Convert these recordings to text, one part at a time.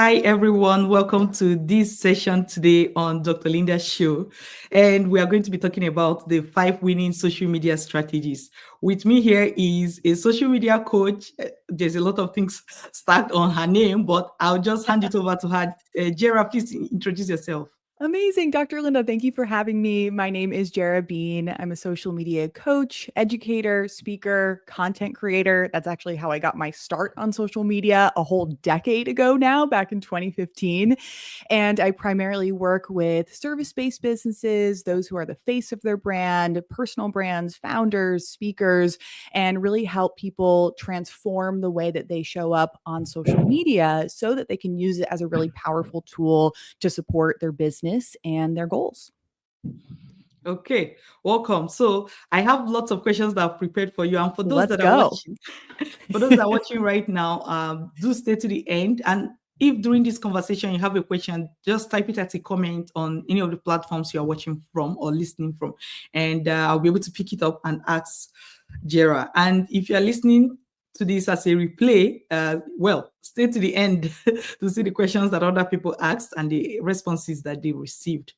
Hi, everyone. Welcome to this session today on Dr. Linda's show. And we are going to be talking about the 5 winning social media strategies. With me here is a social media coach. There's a lot of things stacked on her name, but I'll just hand it over to her. Jera, please introduce yourself. Amazing. Dr. Linda, thank you for having me. My name is Jara Bean. I'm a social media coach, educator, speaker, content creator. That's actually how I got my start on social media a whole decade ago now, back in 2015. And I primarily work with service based businesses, those who are the face of their brand, personal brands, founders, speakers, and really help people transform the way that they show up on social media so that they can use it as a really powerful tool to support their business and their goals. Okay, welcome. So I have lots of questions that I've prepared for you. And for those Let's that are go. watching, for those that are watching right now, do stay to the end. And if during this conversation you have a question, just type it as a comment on any of the platforms you are watching from or listening from. And I'll be able to pick it up and ask Jera. And if you are listening to this as a replay, well, stay to the end to see the questions that other people asked and the responses that they received.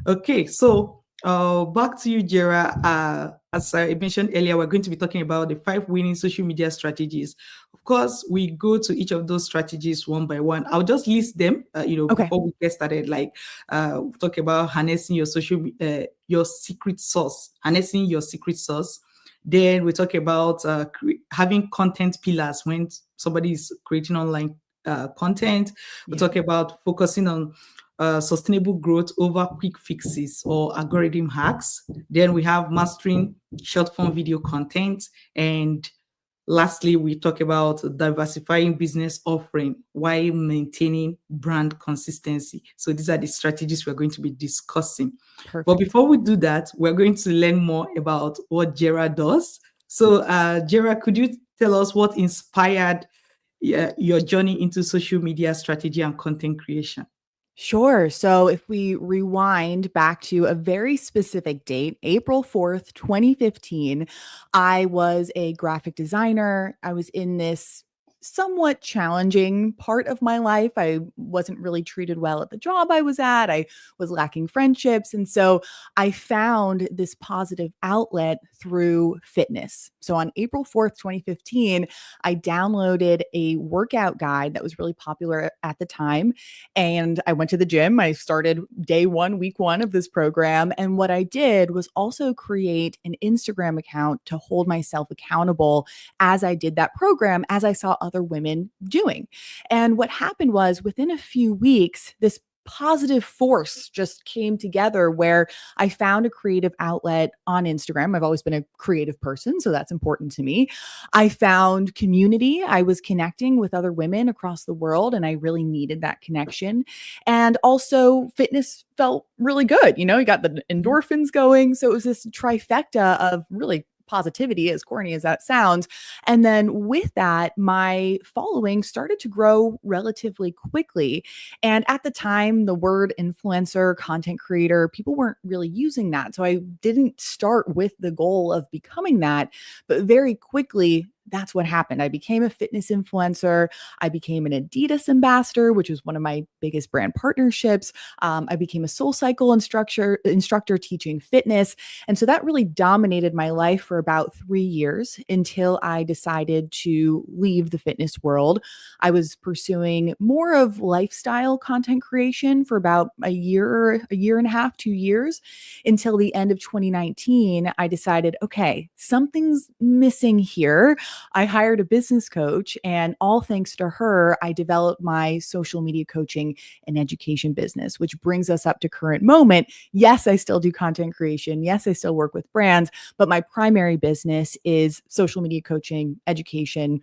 Okay, so back to you, Jera. As I mentioned earlier, we're going to be talking about the 5 winning social media strategies. Of course, we go to each of those strategies one by one. I'll just list them, Okay. before we get started. Like, we'll talk about harnessing your secret sauce, harnessing your secret sauce. Then we talk about having content pillars when somebody is creating online content. We Yeah. talk about focusing on sustainable growth over quick fixes or algorithm hacks. Then we have mastering short form video content. And lastly, we talk about diversifying business offering while maintaining brand consistency. So these are the strategies we're going to be discussing. But Perfect. before we do that, we're going to learn more about what Jera does. So, Jera, could you tell us what inspired your journey into social media strategy and content creation? Sure. So if we rewind back to a very specific date, April 4th, 2015, I was a graphic designer. I was in this somewhat challenging part of my life. I wasn't really treated well at the job I was at. I was lacking friendships. And so I found this positive outlet through fitness. So on April 4th, 2015, I downloaded a workout guide that was really popular at the time, and I went to the gym. I started day one, week one of this program. And what I did was also create an Instagram account to hold myself accountable as I did that program, as I saw other women doing. And what happened was within a few weeks, this positive force just came together where I found a creative outlet on Instagram. I've always been a creative person, so that's important to me. I found community. I was connecting with other women across the world, and I really needed that connection. And also, fitness felt really good. You got the endorphins going. So it was this trifecta of really positivity, as corny as that sounds. And then with that, my following started to grow relatively quickly. And at the time, the word influencer, content creator, people weren't really using that. So I didn't start with the goal of becoming that, but very quickly, that's what happened. I became a fitness influencer. I became an Adidas ambassador, which was one of my biggest brand partnerships. I became a SoulCycle instructor teaching fitness. And so that really dominated my life for about 3 years until I decided to leave the fitness world. I was pursuing more of lifestyle content creation for about a year and a half, 2 years, until the end of 2019. I decided, okay, something's missing here. I hired a business coach, and all thanks to her, I developed my social media coaching and education business, which brings us up to current moment. Yes, I still do content creation. Yes, I still work with brands, but my primary business is social media coaching, education,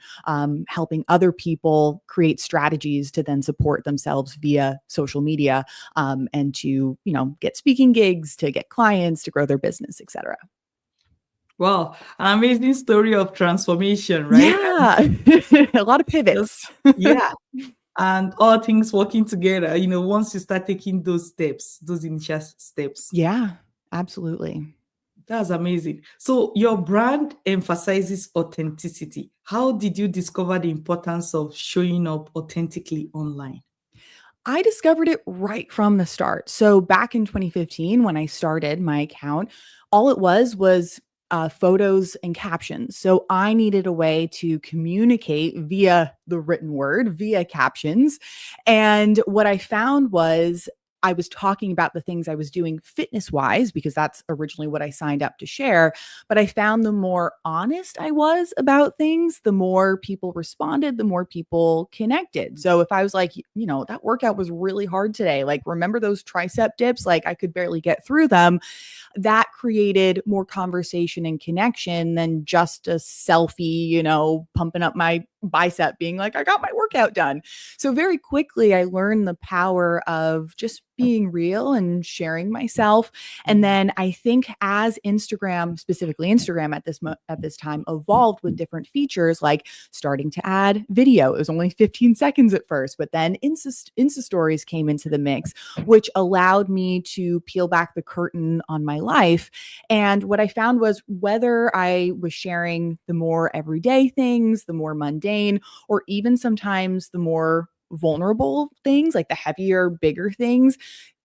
helping other people create strategies to then support themselves via social media, and to, get speaking gigs, to get clients, to grow their business, etc. Wow, an amazing story of transformation, right? Yeah. A lot of Just, pivots. yeah, and all things working together. Once you start taking those steps, those initial steps, Yeah, absolutely. that's amazing. So your brand emphasizes authenticity. How did you discover the importance of showing up authentically online? I discovered it right from the start. So back in 2015, when I started my account, all it was photos and captions. So I needed a way to communicate via the written word, via captions. And what I found was I was talking about the things I was doing fitness wise, because that's originally what I signed up to share. But I found the more honest I was about things, the more people responded, the more people connected. So if I was like, that workout was really hard today, like, remember those tricep dips? Like, I could barely get through them. That created more conversation and connection than just a selfie, pumping up my bicep, being like, I got my workout done. So very quickly, I learned the power of just being real and sharing myself. And then I think as Instagram, specifically Instagram at this time, evolved with different features, like starting to add video. It was only 15 seconds at first, but then Insta stories came into the mix, which allowed me to peel back the curtain on my life. And what I found was whether I was sharing the more everyday things, the more mundane, or even sometimes the more vulnerable things, like the heavier, bigger things,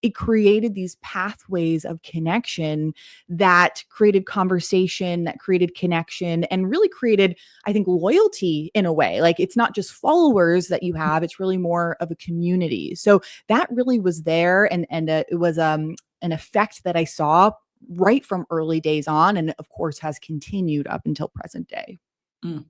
it created these pathways of connection that created conversation, that created connection, and really created, I think, loyalty in a way. Like, it's not just followers that you have, it's really more of a community. So that really was there. And it was an effect that I saw right from early days on, and of course has continued up until present day. Mm.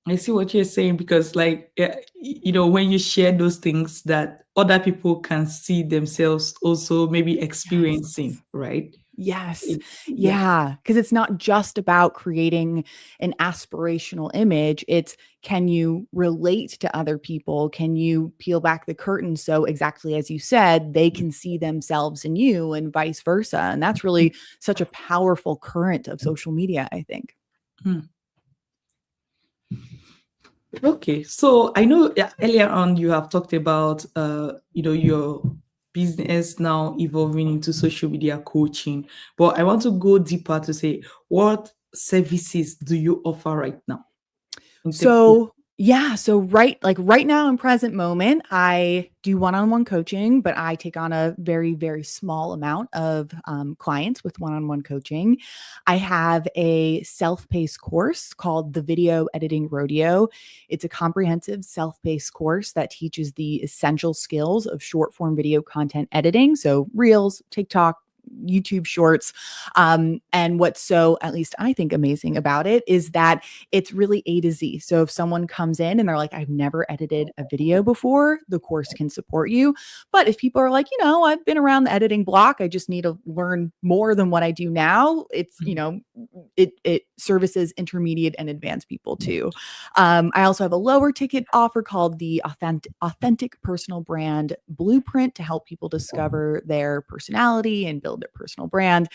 I see what you're saying, because like, when you share those things that other people can see themselves also maybe experiencing, Yes. right? Yes. Yeah. Yeah. Because it's not just about creating an aspirational image. It's, can you relate to other people? Can you peel back the curtain so, exactly as you said, they can see themselves in you, and vice versa? And that's really such a powerful current of social media, I think. Hmm. Okay, so I know earlier on you have talked about your business now evolving into social media coaching, but I want to go deeper to say, what services do you offer right now? So yeah, so right now in present moment, I do one-on-one coaching, but I take on a very, very small amount of clients with one-on-one coaching. I have a self-paced course called the Video Editing Rodeo. It's a comprehensive self-paced course that teaches the essential skills of short-form video content editing. So Reels, TikTok, YouTube shorts. And what's so, at least I think, amazing about it is that it's really A to Z. So if someone comes in and they're like, I've never edited a video before, the course can support you. But if people are like, I've been around the editing block, I just need to learn more than what I do now, it's, it services intermediate and advanced people too. I also have a lower ticket offer called the Authentic Personal Brand Blueprint to help people discover their personality and build their personal brand.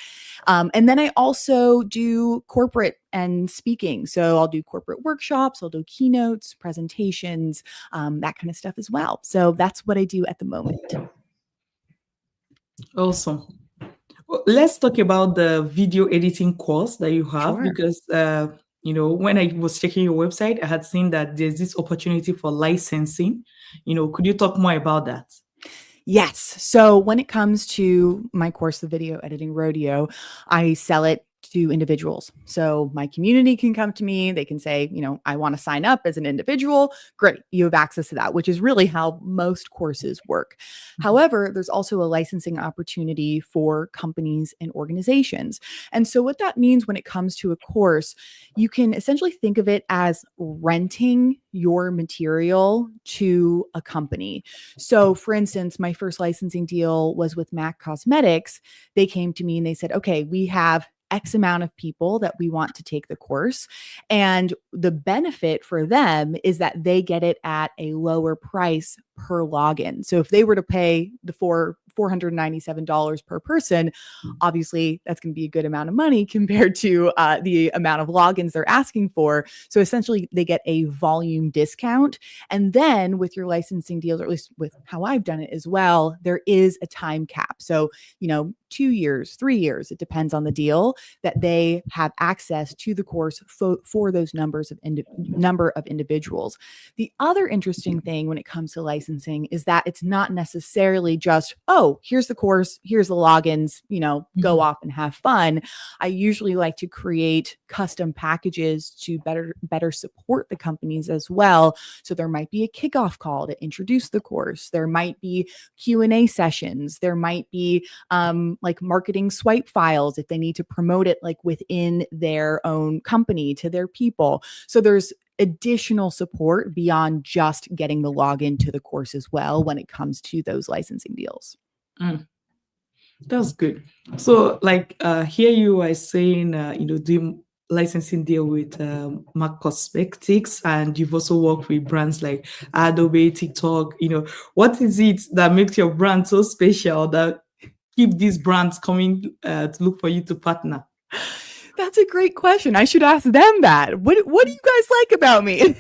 And then I also do corporate and speaking. So I'll do corporate workshops, I'll do keynotes, presentations, that kind of stuff as well. So that's what I do at the moment. Awesome. Well, let's talk about the video editing course that you have, Sure. because when I was checking your website, I had seen that there's this opportunity for licensing. Could you talk more about that? Yes. So when it comes to my course, The Video Editing Rodeo, I sell it to individuals. So my community can come to me. They can say, I want to sign up as an individual. Great. You have access to that, which is really how most courses work. However, there's also a licensing opportunity for companies and organizations. And so what that means when it comes to a course, you can essentially think of it as renting your material to a company. So for instance, my first licensing deal was with MAC Cosmetics. They came to me and they said, okay, we have X amount of people that we want to take the course. And the benefit for them is that they get it at a lower price per login. So if they were to pay the $497 per person, obviously that's going to be a good amount of money compared to the amount of logins they're asking for. So essentially they get a volume discount. And then with your licensing deals, or at least with how I've done it as well, there is a time cap. So, 2 years, 3 years, it depends on the deal, that they have access to the course for those number of individuals. The other interesting thing when it comes to licensing licensing is that it's not necessarily just, oh, here's the course, here's the logins, go off and have fun. I usually like to create custom packages to better support the companies as well. So there might be a kickoff call to introduce the course. There might be Q&A sessions. There might be like marketing swipe files if they need to promote it like within their own company to their people. So there's additional support beyond just getting the login to the course as well when it comes to those licensing deals. That's good. So like here you are saying, doing licensing deal with MAC Cosmetics, and you've also worked with brands like Adobe, TikTok. What is it that makes your brand so special that keep these brands coming to look for you to partner? That's a great question. I should ask them that. What do you guys like about me?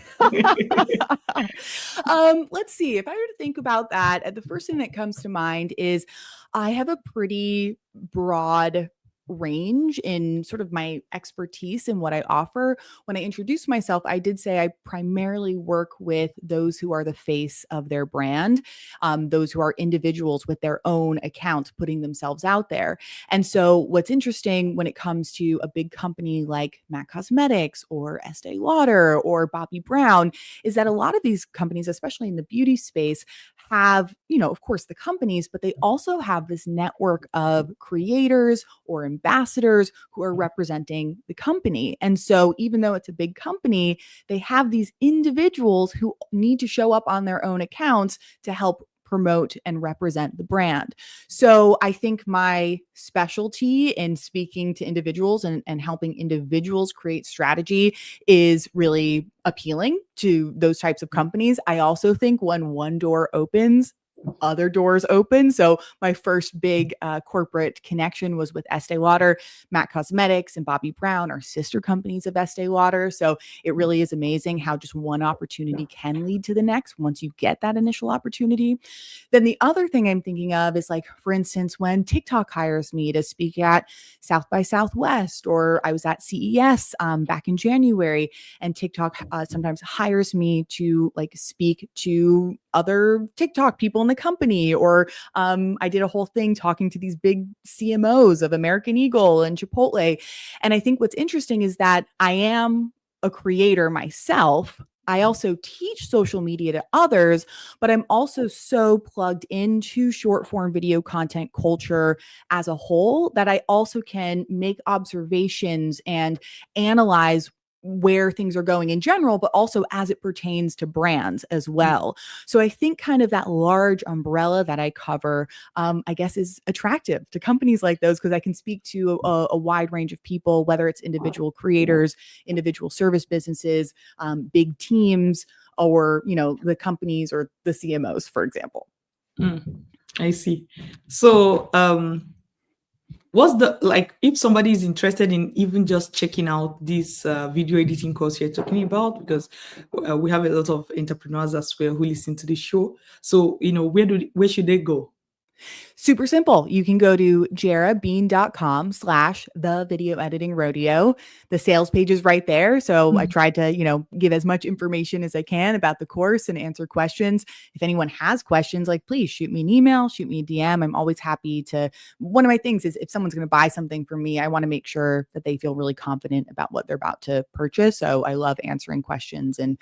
Let's see. If I were to think about that, the first thing that comes to mind is I have a pretty broad range in sort of my expertise and what I offer. When I introduced myself, I did say I primarily work with those who are the face of their brand, those who are individuals with their own accounts putting themselves out there. And so what's interesting when it comes to a big company like MAC Cosmetics or Estee Lauder or Bobbi Brown is that a lot of these companies, especially in the beauty space, have, of course, the companies, but they also have this network of creators or ambassadors who are representing the company. And so even though it's a big company, they have these individuals who need to show up on their own accounts to help promote and represent the brand. So I think my specialty in speaking to individuals and helping individuals create strategy is really appealing to those types of companies. I also think when one door opens, other doors open. So my first big corporate connection was with Estee Lauder. MAC Cosmetics and Bobbi Brown are sister companies of Estee Lauder. So it really is amazing how just one opportunity can lead to the next once you get that initial opportunity. Then the other thing I'm thinking of is, like, for instance, when TikTok hires me to speak at South by Southwest, or I was at CES back in January, and TikTok sometimes hires me to like speak to other TikTok people in the company, or I did a whole thing talking to these big CMOs of American Eagle and Chipotle. And I think what's interesting is that I am a creator myself. I also teach social media to others, but I'm also so plugged into short form video content culture as a whole that I also can make observations and analyze where things are going in general, but also as it pertains to brands as well. So I think kind of that large umbrella that I cover, I guess, is attractive to companies like those, because I can speak to a wide range of people, whether it's individual creators, individual service businesses, big teams, or, the companies or the CMOs, for example. I see. So, what's the, like, if somebody is interested in even just checking out this video editing course you're talking about, because we have a lot of entrepreneurs as well who listen to the show. So, where should they go? Super simple. You can go to jarabean.com/the video editing rodeo. The sales page is right there. So I tried to, give as much information as I can about the course and answer questions. If anyone has questions, like, please shoot me an email, shoot me a DM. I'm always happy to. One of my things is if someone's going to buy something from me, I want to make sure that they feel really confident about what they're about to purchase. So I love answering questions and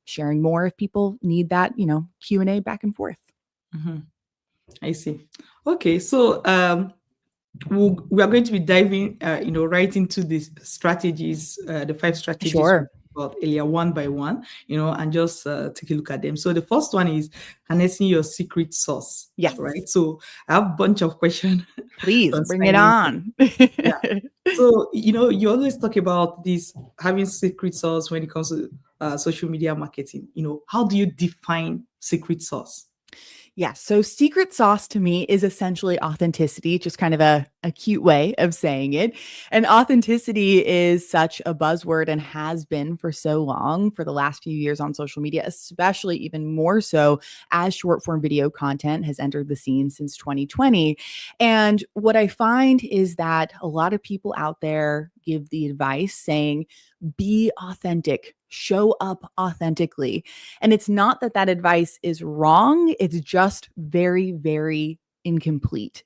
sharing more if people need that, Q&A back and forth. Mm-hmm. I see. Okay, so we are going to be diving, right into these strategies, the 5 strategies. Sure. About earlier, one by one, and just take a look at them. So the first one is harnessing your secret sauce. Yes. Right. So I have a bunch of questions. Please bring it on. Yeah. So, you always talk about this having secret sauce when it comes to social media marketing. How do you define secret sauce? Yeah. So secret sauce to me is essentially authenticity, just kind of a cute way of saying it. And authenticity is such a buzzword and has been for so long, for the last few years on social media, especially even more so as short form video content has entered the scene since 2020. And what I find is that a lot of people out there give the advice saying, be authentic, show up authentically. And it's not that that advice is wrong, it's just very, very incomplete.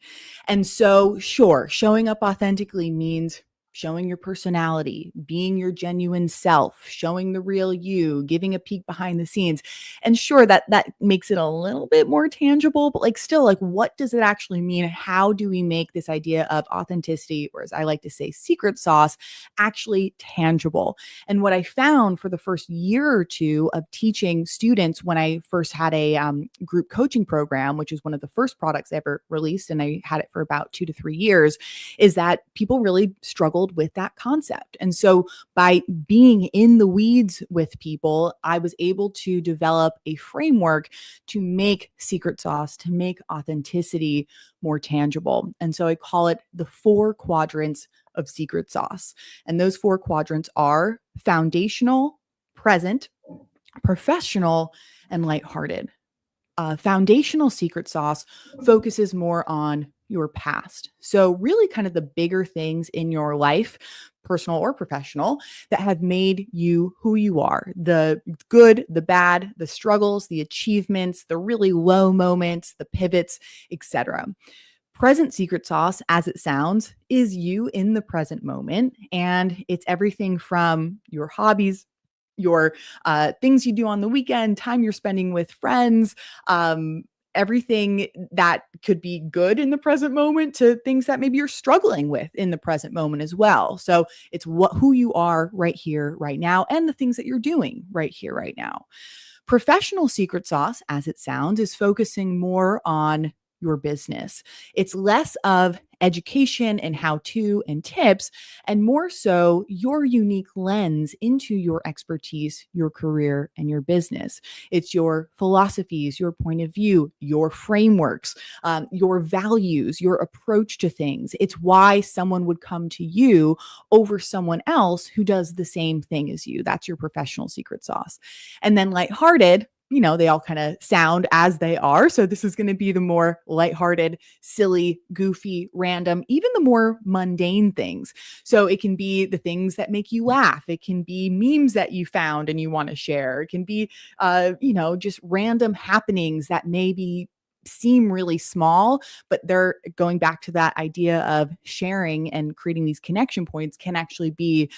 And so, sure, showing up authentically means showing your personality, being your genuine self, showing the real you, giving a peek behind the scenes. And sure, that makes it a little bit more tangible, but like still, like what does it actually mean? How do we make this idea of authenticity, or as I like to say, secret sauce, actually tangible? And what I found for the first year or two of teaching students, when I first had a group coaching program, which is one of the first products I ever released, and I had it for about 2 to 3 years, is that people really struggled with that concept. And so by being in the weeds with people, I was able to develop a framework to make secret sauce, to make authenticity more tangible. And so I call it the 4 quadrants of secret sauce. And those 4 quadrants are foundational, present, professional, and lighthearted. Foundational secret sauce focuses more on your past. So, really, kind of the bigger things in your life, personal or professional, that have made you who you are, the good, the bad, the struggles, the achievements, the really low moments, the pivots, etc. Present secret sauce, as it sounds, is you in the present moment. And it's everything from your hobbies, your things you do on the weekend, time you're spending with friends, everything that could be good in the present moment to things that maybe you're struggling with in the present moment as well. So it's who you are right here, right now, and the things that you're doing right here, right now. Professional secret sauce, as it sounds, is focusing more on your business. It's less of education and how to and tips, and more so your unique lens into your expertise, your career, and your business. It's your philosophies, your point of view, your frameworks, your values, your approach to things. It's why someone would come to you over someone else who does the same thing as you. That's your professional secret sauce. And then lighthearted, they all kind of sound as they are. So this is going to be the more lighthearted, silly, goofy, random, even the more mundane things. So it can be the things that make you laugh. It can be memes that you found and you want to share. It can be, just random happenings that maybe seem really small, but they're going back to that idea of sharing and creating these connection points can actually be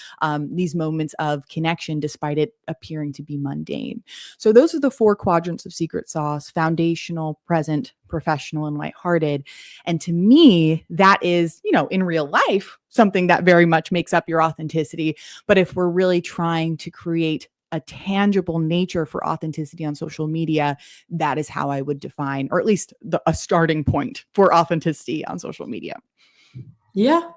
these moments of connection despite it appearing to be mundane. So those are the 4 quadrants of secret sauce: foundational, present, professional, and lighthearted. And to me, that is, in real life, something that very much makes up your authenticity. But if we're really trying to create a tangible nature for authenticity on social media, that is how I would define, or at least a starting point for authenticity on social media. Yeah,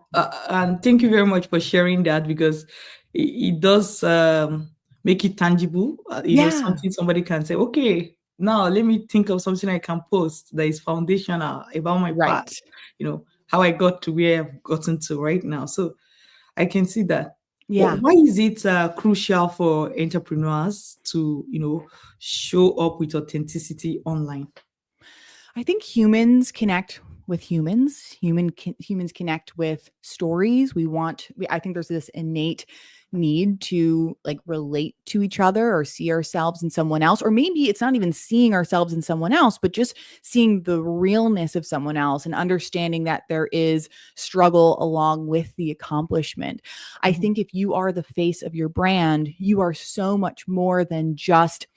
and thank you very much for sharing that, because it does make it tangible. Something somebody can say, okay, now let me think of something I can post that is foundational about my Right. past, how I got to where I've gotten to right now. So I can see that. Yeah. Why is it crucial for entrepreneurs to, show up with authenticity online? I think humans connect with humans. Humans connect with stories. I think there's this innate need to like relate to each other or see ourselves in someone else. Or maybe it's not even seeing ourselves in someone else, but just seeing the realness of someone else and understanding that there is struggle along with the accomplishment. I think if you are the face of your brand, you are so much more than just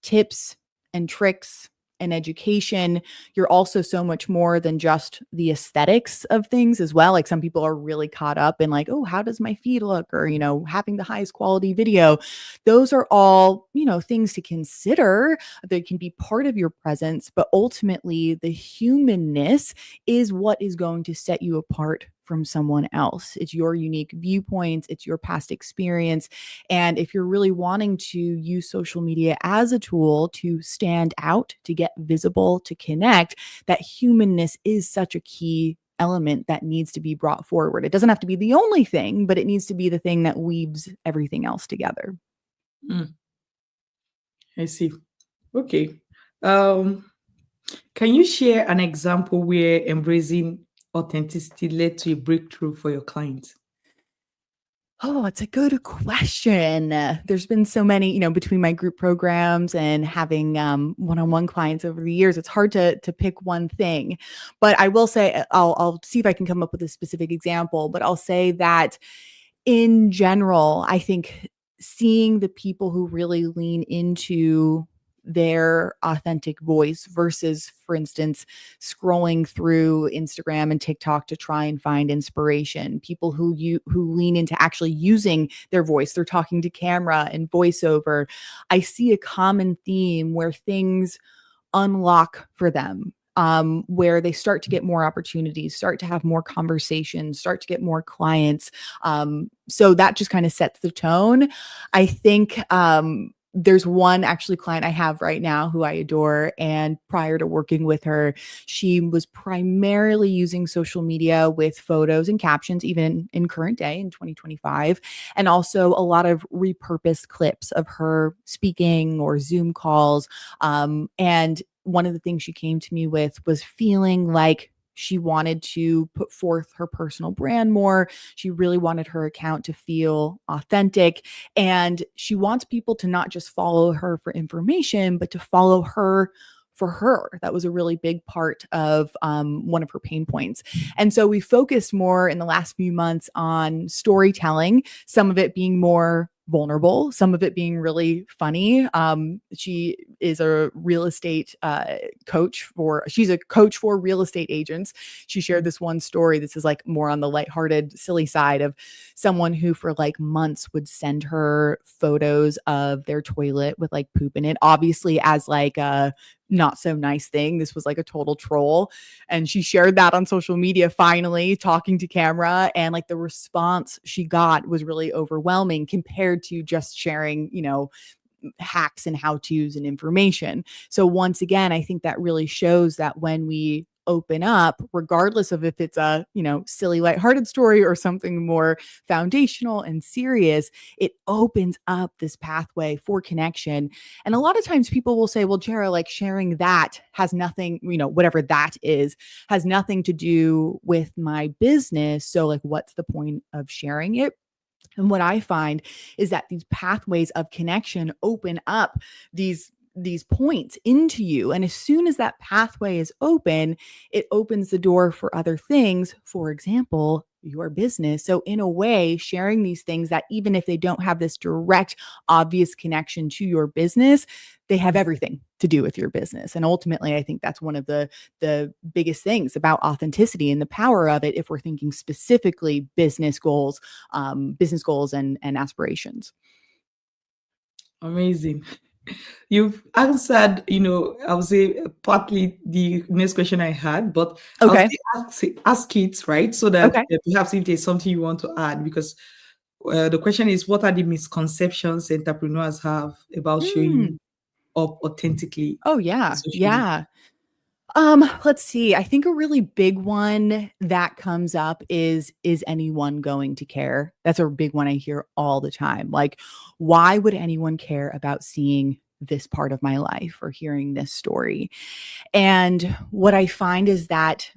tips and tricks and education. You're also so much more than just the aesthetics of things as well. Like some people are really caught up in like, oh, how does my feed look? Or, having the highest quality video. Those are all, things to consider. They can be part of your presence, but ultimately the humanness is what is going to set you apart from someone else. It's your unique viewpoints, it's your past experience. And if you're really wanting to use social media as a tool to stand out, to get visible, to connect, that humanness is such a key element that needs to be brought forward. It doesn't have to be the only thing, but it needs to be the thing that weaves everything else together. I see. Okay. Can you share an example where embracing authenticity led to a breakthrough for your clients? Oh, it's a good question. There's been so many, between my group programs and having one-on-one clients over the years, it's hard to pick one thing. But I will say, I'll see if I can come up with a specific example. But I'll say that in general, I think seeing the people who really lean into their authentic voice versus, for instance, scrolling through Instagram and TikTok to try and find inspiration. People who lean into actually using their voice. They're talking to camera and voiceover. I see a common theme where things unlock for them, where they start to get more opportunities, start to have more conversations, start to get more clients. So that just kind of sets the tone. I think there's one actually client I have right now who I adore. And prior to working with her, she was primarily using social media with photos and captions, even in current day in 2025, and also a lot of repurposed clips of her speaking or Zoom calls. And one of the things she came to me with was feeling like she wanted to put forth her personal brand more. She really wanted her account to feel authentic. And she wants people to not just follow her for information, but to follow her for her. That was a really big part of one of her pain points. And so we focused more in the last few months on storytelling, some of it being more vulnerable, some of it being really funny. She is a real estate she's a coach for real estate agents. She shared this one story. This is like more on the lighthearted, silly side of someone who for like months would send her photos of their toilet with like poop in it, obviously as like a not so nice thing. This was like a total troll. And she shared that on social media, finally talking to camera. And like the response she got was really overwhelming compared to just sharing, hacks and how to's and information. So once again, I think that really shows that when we open up, regardless of if it's a, silly, lighthearted story or something more foundational and serious, it opens up this pathway for connection. And a lot of times people will say, well, Jara, like sharing that has nothing, whatever that is, has nothing to do with my business. So like, what's the point of sharing it? And what I find is that these pathways of connection open up these points into you. And as soon as that pathway is open, it opens the door for other things. For example, your business. So in a way, sharing these things that even if they don't have this direct, obvious connection to your business, they have everything to do with your business. And ultimately, I think that's one of the biggest things about authenticity and the power of it if we're thinking specifically business goals and aspirations. Amazing. You've answered, I would say partly the next question I had, but I'll Okay. still ask it, right? So that Okay. perhaps if there's something you want to add, because the question is, what are the misconceptions entrepreneurs have about Mm. showing up authentically Oh on yeah. social media? Yeah. Let's see. I think a really big one that comes up is anyone going to care? That's a big one I hear all the time. Like, why would anyone care about seeing this part of my life or hearing this story? And what I find is that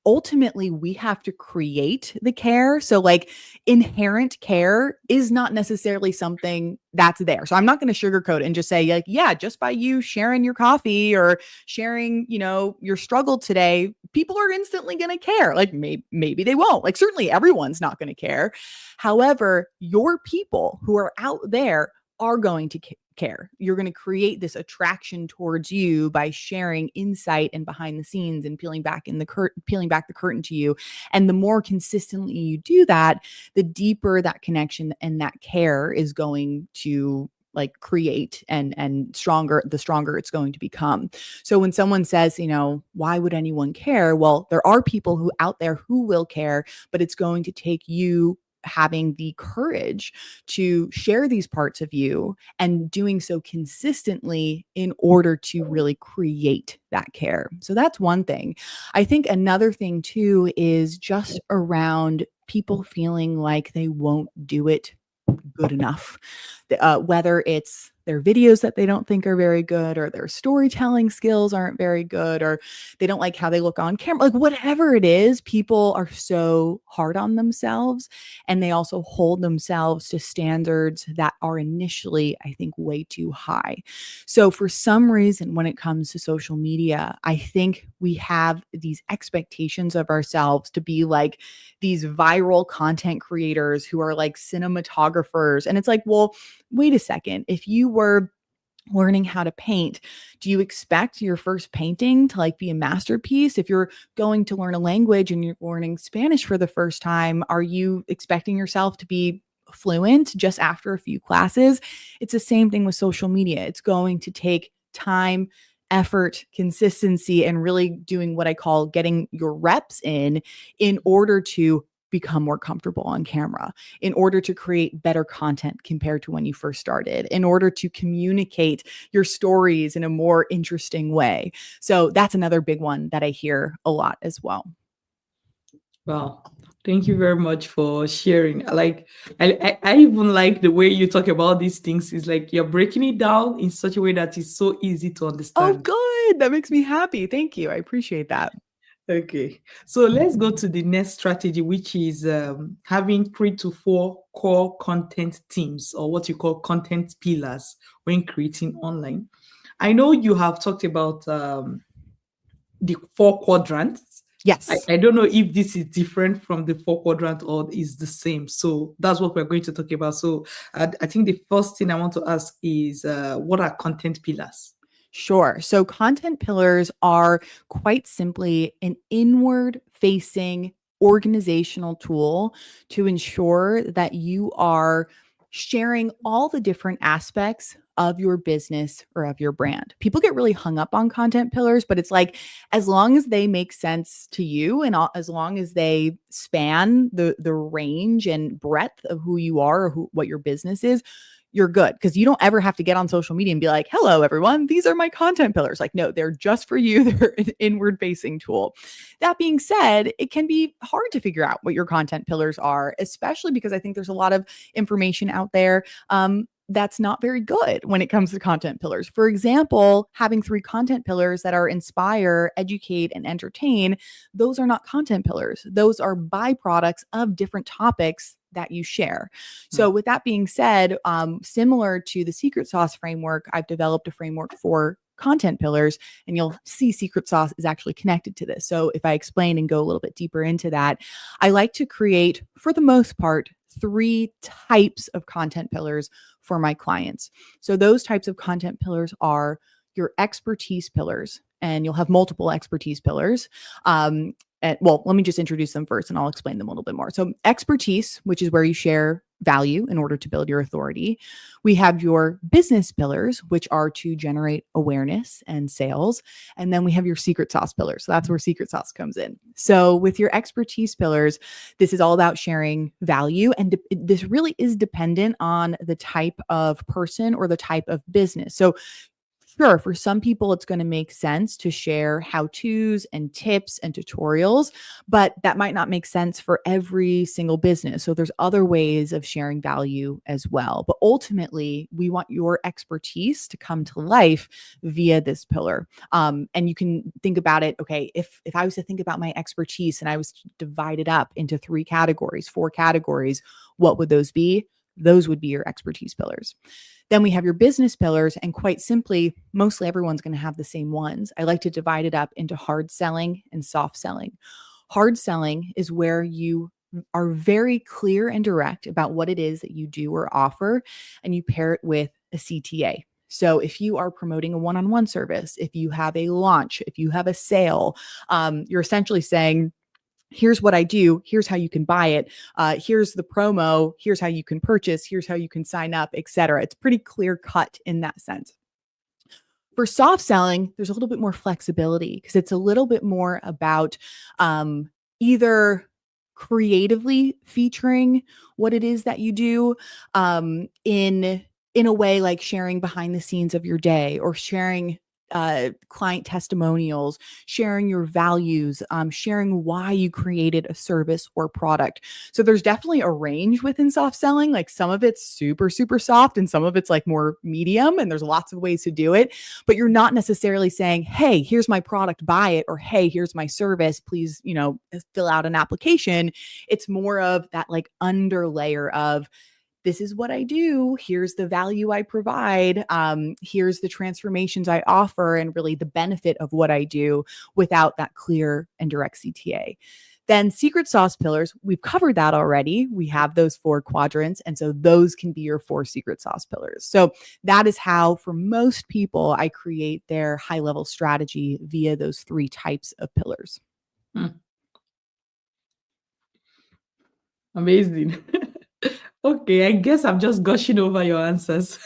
ultimately we have to create the care. So like inherent care is not necessarily something that's there. So I'm not going to sugarcoat it and just say like, yeah, just by you sharing your coffee or sharing, your struggle today, people are instantly going to care. Like maybe they won't. Like certainly everyone's not going to care. However, your people who are out there are going to care. You're going to create this attraction towards you by sharing insight and behind the scenes and peeling back the curtain to you. And the more consistently you do that, the deeper that connection and that care is going to like create and the stronger it's going to become. So when someone says, why would anyone care? Well, there are people who out there who will care, but it's going to take you having the courage to share these parts of you and doing so consistently in order to really create that care. So that's one thing. I think another thing too is just around people feeling like they won't do it good enough. Whether it's their videos that they don't think are very good, or their storytelling skills aren't very good, or they don't like how they look on camera. Like whatever it is, people are so hard on themselves, and they also hold themselves to standards that are initially, I think, way too high. So for some reason, when it comes to social media, I think we have these expectations of ourselves to be like these viral content creators who are like cinematographers. And it's like, well, wait a second. If you were learning how to paint, do you expect your first painting to like be a masterpiece? If you're going to learn a language and you're learning Spanish for the first time, are you expecting yourself to be fluent just after a few classes? It's the same thing with social media. It's going to take time, effort, consistency, and really doing what I call getting your reps in order to become more comfortable on camera, in order to create better content compared to when you first started, in order to communicate your stories in a more interesting way. So that's another big one that I hear a lot as well. Wow. Thank you very much for sharing. I even like the way you talk about these things. It's like you're breaking it down in such a way that is so easy to Oh, understand. good. That makes me happy. Thank you. I appreciate that. Okay. So let's go to the next strategy, which is having 3 to 4 core content teams, or what you call content pillars when creating online. I know you have talked about the 4 quadrants. I, Yes. I don't know if this is different from the 4 quadrant or is the same. So that's what we're going to talk about. So I think the first thing I want to ask is what are content pillars? Sure. So content pillars are quite simply an inward facing organizational tool to ensure that you are sharing all the different aspects of your business or of your brand. People get really hung up on content pillars, but it's like as long as they make sense to you and as long as they span the range and breadth of who you are or what your business is, you're good, because you don't ever have to get on social media and be like, hello, everyone, these are my content pillars. Like, no, they're just for you. They're an inward facing tool. That being said, it can be hard to figure out what your content pillars are, especially because I think there's a lot of information out there. That's not very good when it comes to content pillars. For example, having 3 content pillars that are inspire, educate, and entertain, those are not content pillars. Those are byproducts of different topics that you share. So, with that being said, similar to the secret sauce framework, I've developed a framework for content pillars, and you'll see secret sauce is actually connected to this. So, if I explain and go a little bit deeper into that, I like to create, for the most part, 3 types of content pillars for my clients. So, those types of content pillars are your expertise pillars, and you'll have multiple expertise pillars. Well, let me just introduce them first and I'll explain them a little bit more. So, expertise, which is where you share value in order to build your authority. We have your business pillars, which are to generate awareness and sales. And then we have your secret sauce pillars. So, that's where secret sauce comes in. So, with your expertise pillars, this is all about sharing value. And this really is dependent on the type of person or the type of business. So, sure, for some people, it's going to make sense to share how-tos and tips and tutorials, but that might not make sense for every single business. So there's other ways of sharing value as well. But ultimately, we want your expertise to come to life via this pillar. And you can think about it, okay, if I was to think about my expertise and I was to divide it up into 3 categories, 4 categories, what would those be? Those would be your expertise pillars. Then we have your business pillars, and quite simply, mostly everyone's going to have the same ones. I like to divide it up into hard selling and soft selling. Hard selling is where you are very clear and direct about what it is that you do or offer, and you pair it with a CTA. So if you are promoting a one-on-one service, if you have a launch, if you have a sale, you're essentially saying, here's what I do. Here's how you can buy it. Here's the promo. Here's how you can purchase. Here's how you can sign up, etc. It's pretty clear cut in that sense. For soft selling, there's a little bit more flexibility because it's a little bit more about either creatively featuring what it is that you do in a way like sharing behind the scenes of your day or sharing client testimonials, sharing your values, sharing why you created a service or product. So there's definitely a range within soft selling. Like some of it's super, super soft and some of it's like more medium, and there's lots of ways to do it. But you're not necessarily saying, hey, here's my product, buy it, or hey, here's my service, please, fill out an application. It's more of that like under layer of, this is what I do. Here's the value I provide. Here's the transformations I offer, and really the benefit of what I do without that clear and direct CTA. Then secret sauce pillars, we've covered that already. We have those 4 quadrants. And so those can be your 4 secret sauce pillars. So that is how, for most people, I create their high level strategy via those 3 types of pillars. Amazing. Okay, I guess I'm just gushing over your answers.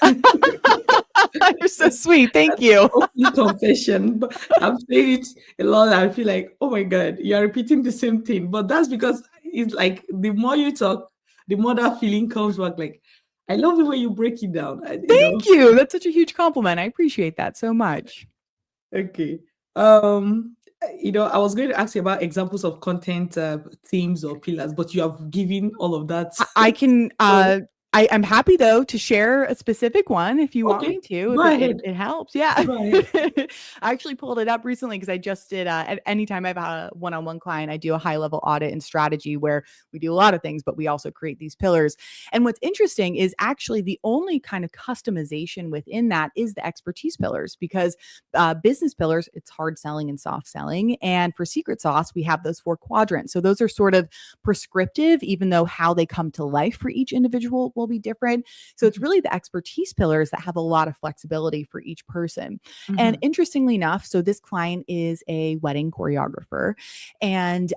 You're so sweet. Thank you. Open confession, but I'm saying it a lot. I feel like, oh my God, you're repeating the same thing. But that's because it's like the more you talk, the more that feeling comes back. Like, I love the way you break it down. Thank you. That's such a huge compliment. I appreciate that so much. Okay. I was going to ask you about examples of content themes or pillars, but you have given all of that. I can. I'm happy though to share a specific one if you want me to. Go ahead. It helps. Yeah. Go ahead. I actually pulled it up recently because I just did. At any time I've had a one-on-one client, I do a high-level audit and strategy where we do a lot of things, but we also create these pillars. And what's interesting is actually the only kind of customization within that is the expertise pillars, because business pillars, it's hard selling and soft selling. And for secret sauce, we have those 4 quadrants. So those are sort of prescriptive, even though how they come to life for each individual will be different. So it's really the expertise pillars that have a lot of flexibility for each person. Mm-hmm. And interestingly enough, so this client is a wedding choreographer, and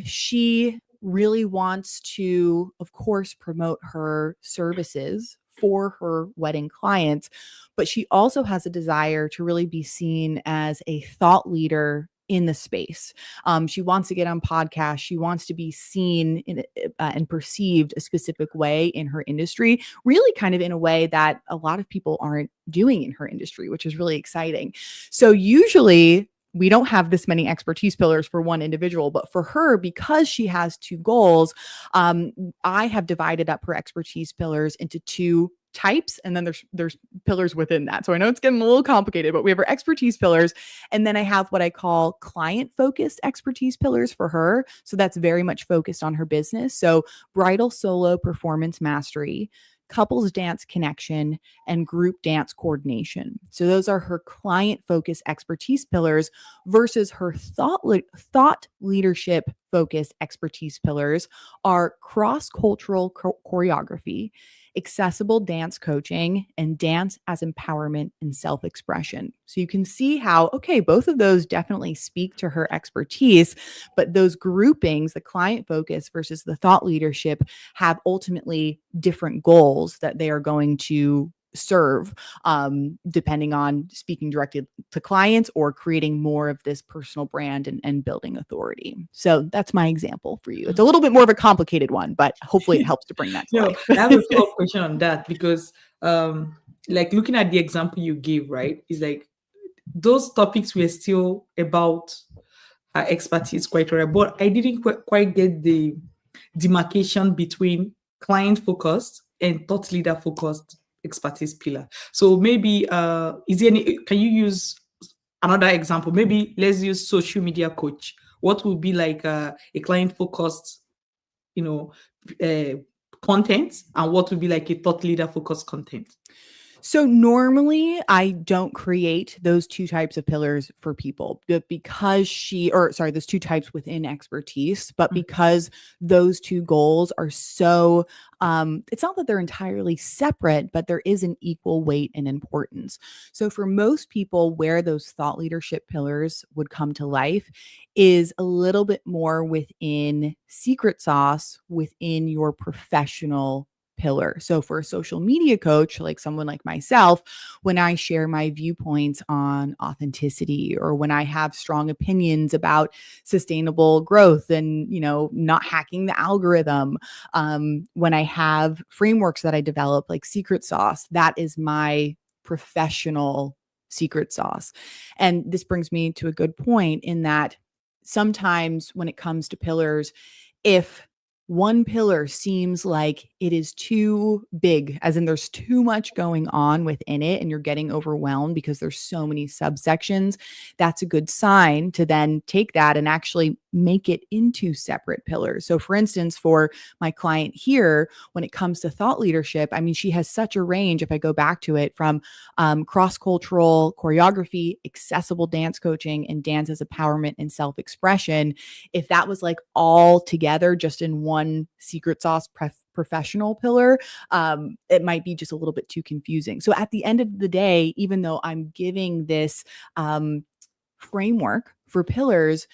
she really wants to, of course, promote her services for her wedding clients, but she also has a desire to really be seen as a thought leader in the space. She wants to get on podcasts. She wants to be seen and perceived a specific way in her industry, really kind of in a way that a lot of people aren't doing in her industry, which is really exciting. So usually we don't have this many expertise pillars for one individual, but for her, because she has 2 goals, I have divided up her expertise pillars into 2 types, and then there's pillars within that. So I know it's getting a little complicated, but we have our expertise pillars, and then I have what I call client-focused expertise pillars for her. So that's very much focused on her business. So bridal solo performance mastery, couples dance connection, and group dance coordination. So those are her client-focused expertise pillars versus her thought leadership focused expertise pillars are cross-cultural choreography, accessible dance coaching, and dance as empowerment and self-expression. So you can see how, okay, both of those definitely speak to her expertise, but those groupings, the client focus versus the thought leadership, have ultimately different goals that they are going to serve, depending on speaking directly to clients or creating more of this personal brand and building authority. So that's my example for you. It's a little bit more of a complicated one, but hopefully it helps to bring that to life. I have a follow-up question on that, because like looking at the example you give, right, is like those topics were still about her expertise quite right, but I didn't quite get the demarcation between client focused and thought leader focused expertise pillar. So maybe is there any, can you use another example? Maybe let's use social media coach. What would be like a client focused, content, and what would be like a thought leader focused content? So normally I don't create those 2 types of pillars for people, but because those 2 types within expertise, but because those 2 goals are so, it's not that they're entirely separate, but there is an equal weight and importance. So for most people, where those thought leadership pillars would come to life is a little bit more within secret sauce, within your professional pillar. So for a social media coach, like someone like myself, when I share my viewpoints on authenticity, or when I have strong opinions about sustainable growth and, not hacking the algorithm, when I have frameworks that I develop like secret sauce, that is my professional secret sauce. And this brings me to a good point in that sometimes when it comes to pillars, if one pillar seems like it is too big, as in there's too much going on within it and you're getting overwhelmed because there's so many subsections, that's a good sign to then take that and actually make it into separate pillars. So for instance, for my client here, when it comes to thought leadership, I mean, she has such a range, if I go back to it, from cross-cultural choreography, accessible dance coaching, and dance as empowerment and self-expression. If that was like all together just in one secret sauce professional pillar, it might be just a little bit too confusing. So at the end of the day, even though I'm giving this framework for pillars,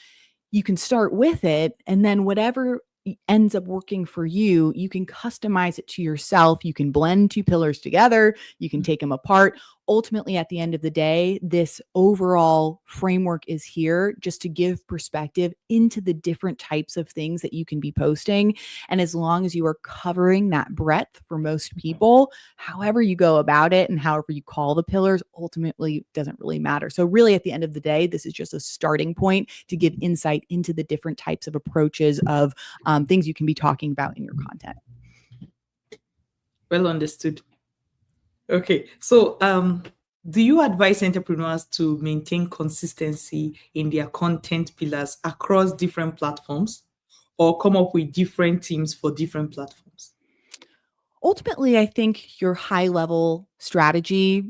you can start with it, and then whatever ends up working for you, you can customize it to yourself. You can blend two pillars together. You can take them apart. Ultimately, at the end of the day, this overall framework is here just to give perspective into the different types of things that you can be posting. And as long as you are covering that breadth for most people, however you go about it and however you call the pillars, ultimately doesn't really matter. So really, at the end of the day, this is just a starting point to give insight into the different types of approaches of things you can be talking about in your content. Well understood. Okay, so do you advise entrepreneurs to maintain consistency in their content pillars across different platforms, or come up with different teams for different platforms? Ultimately, I think your high level strategy,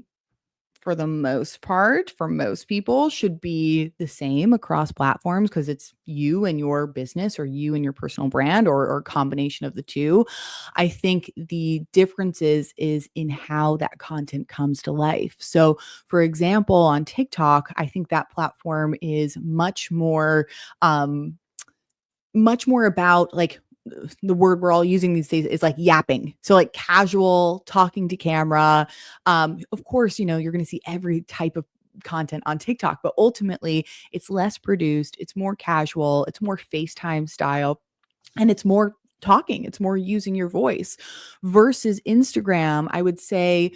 for the most part, for most people, should be the same across platforms because it's you and your business or you and your personal brand or a combination of the two. I think the difference is in how that content comes to life. So, for example, on TikTok, I think that platform is much more about like the word we're all using these days is like yapping. So like casual talking to camera. Of course, you know, you're going to see every type of content on TikTok, but ultimately it's less produced, it's more casual, it's more FaceTime style, and it's more talking, it's more using your voice versus Instagram. I would say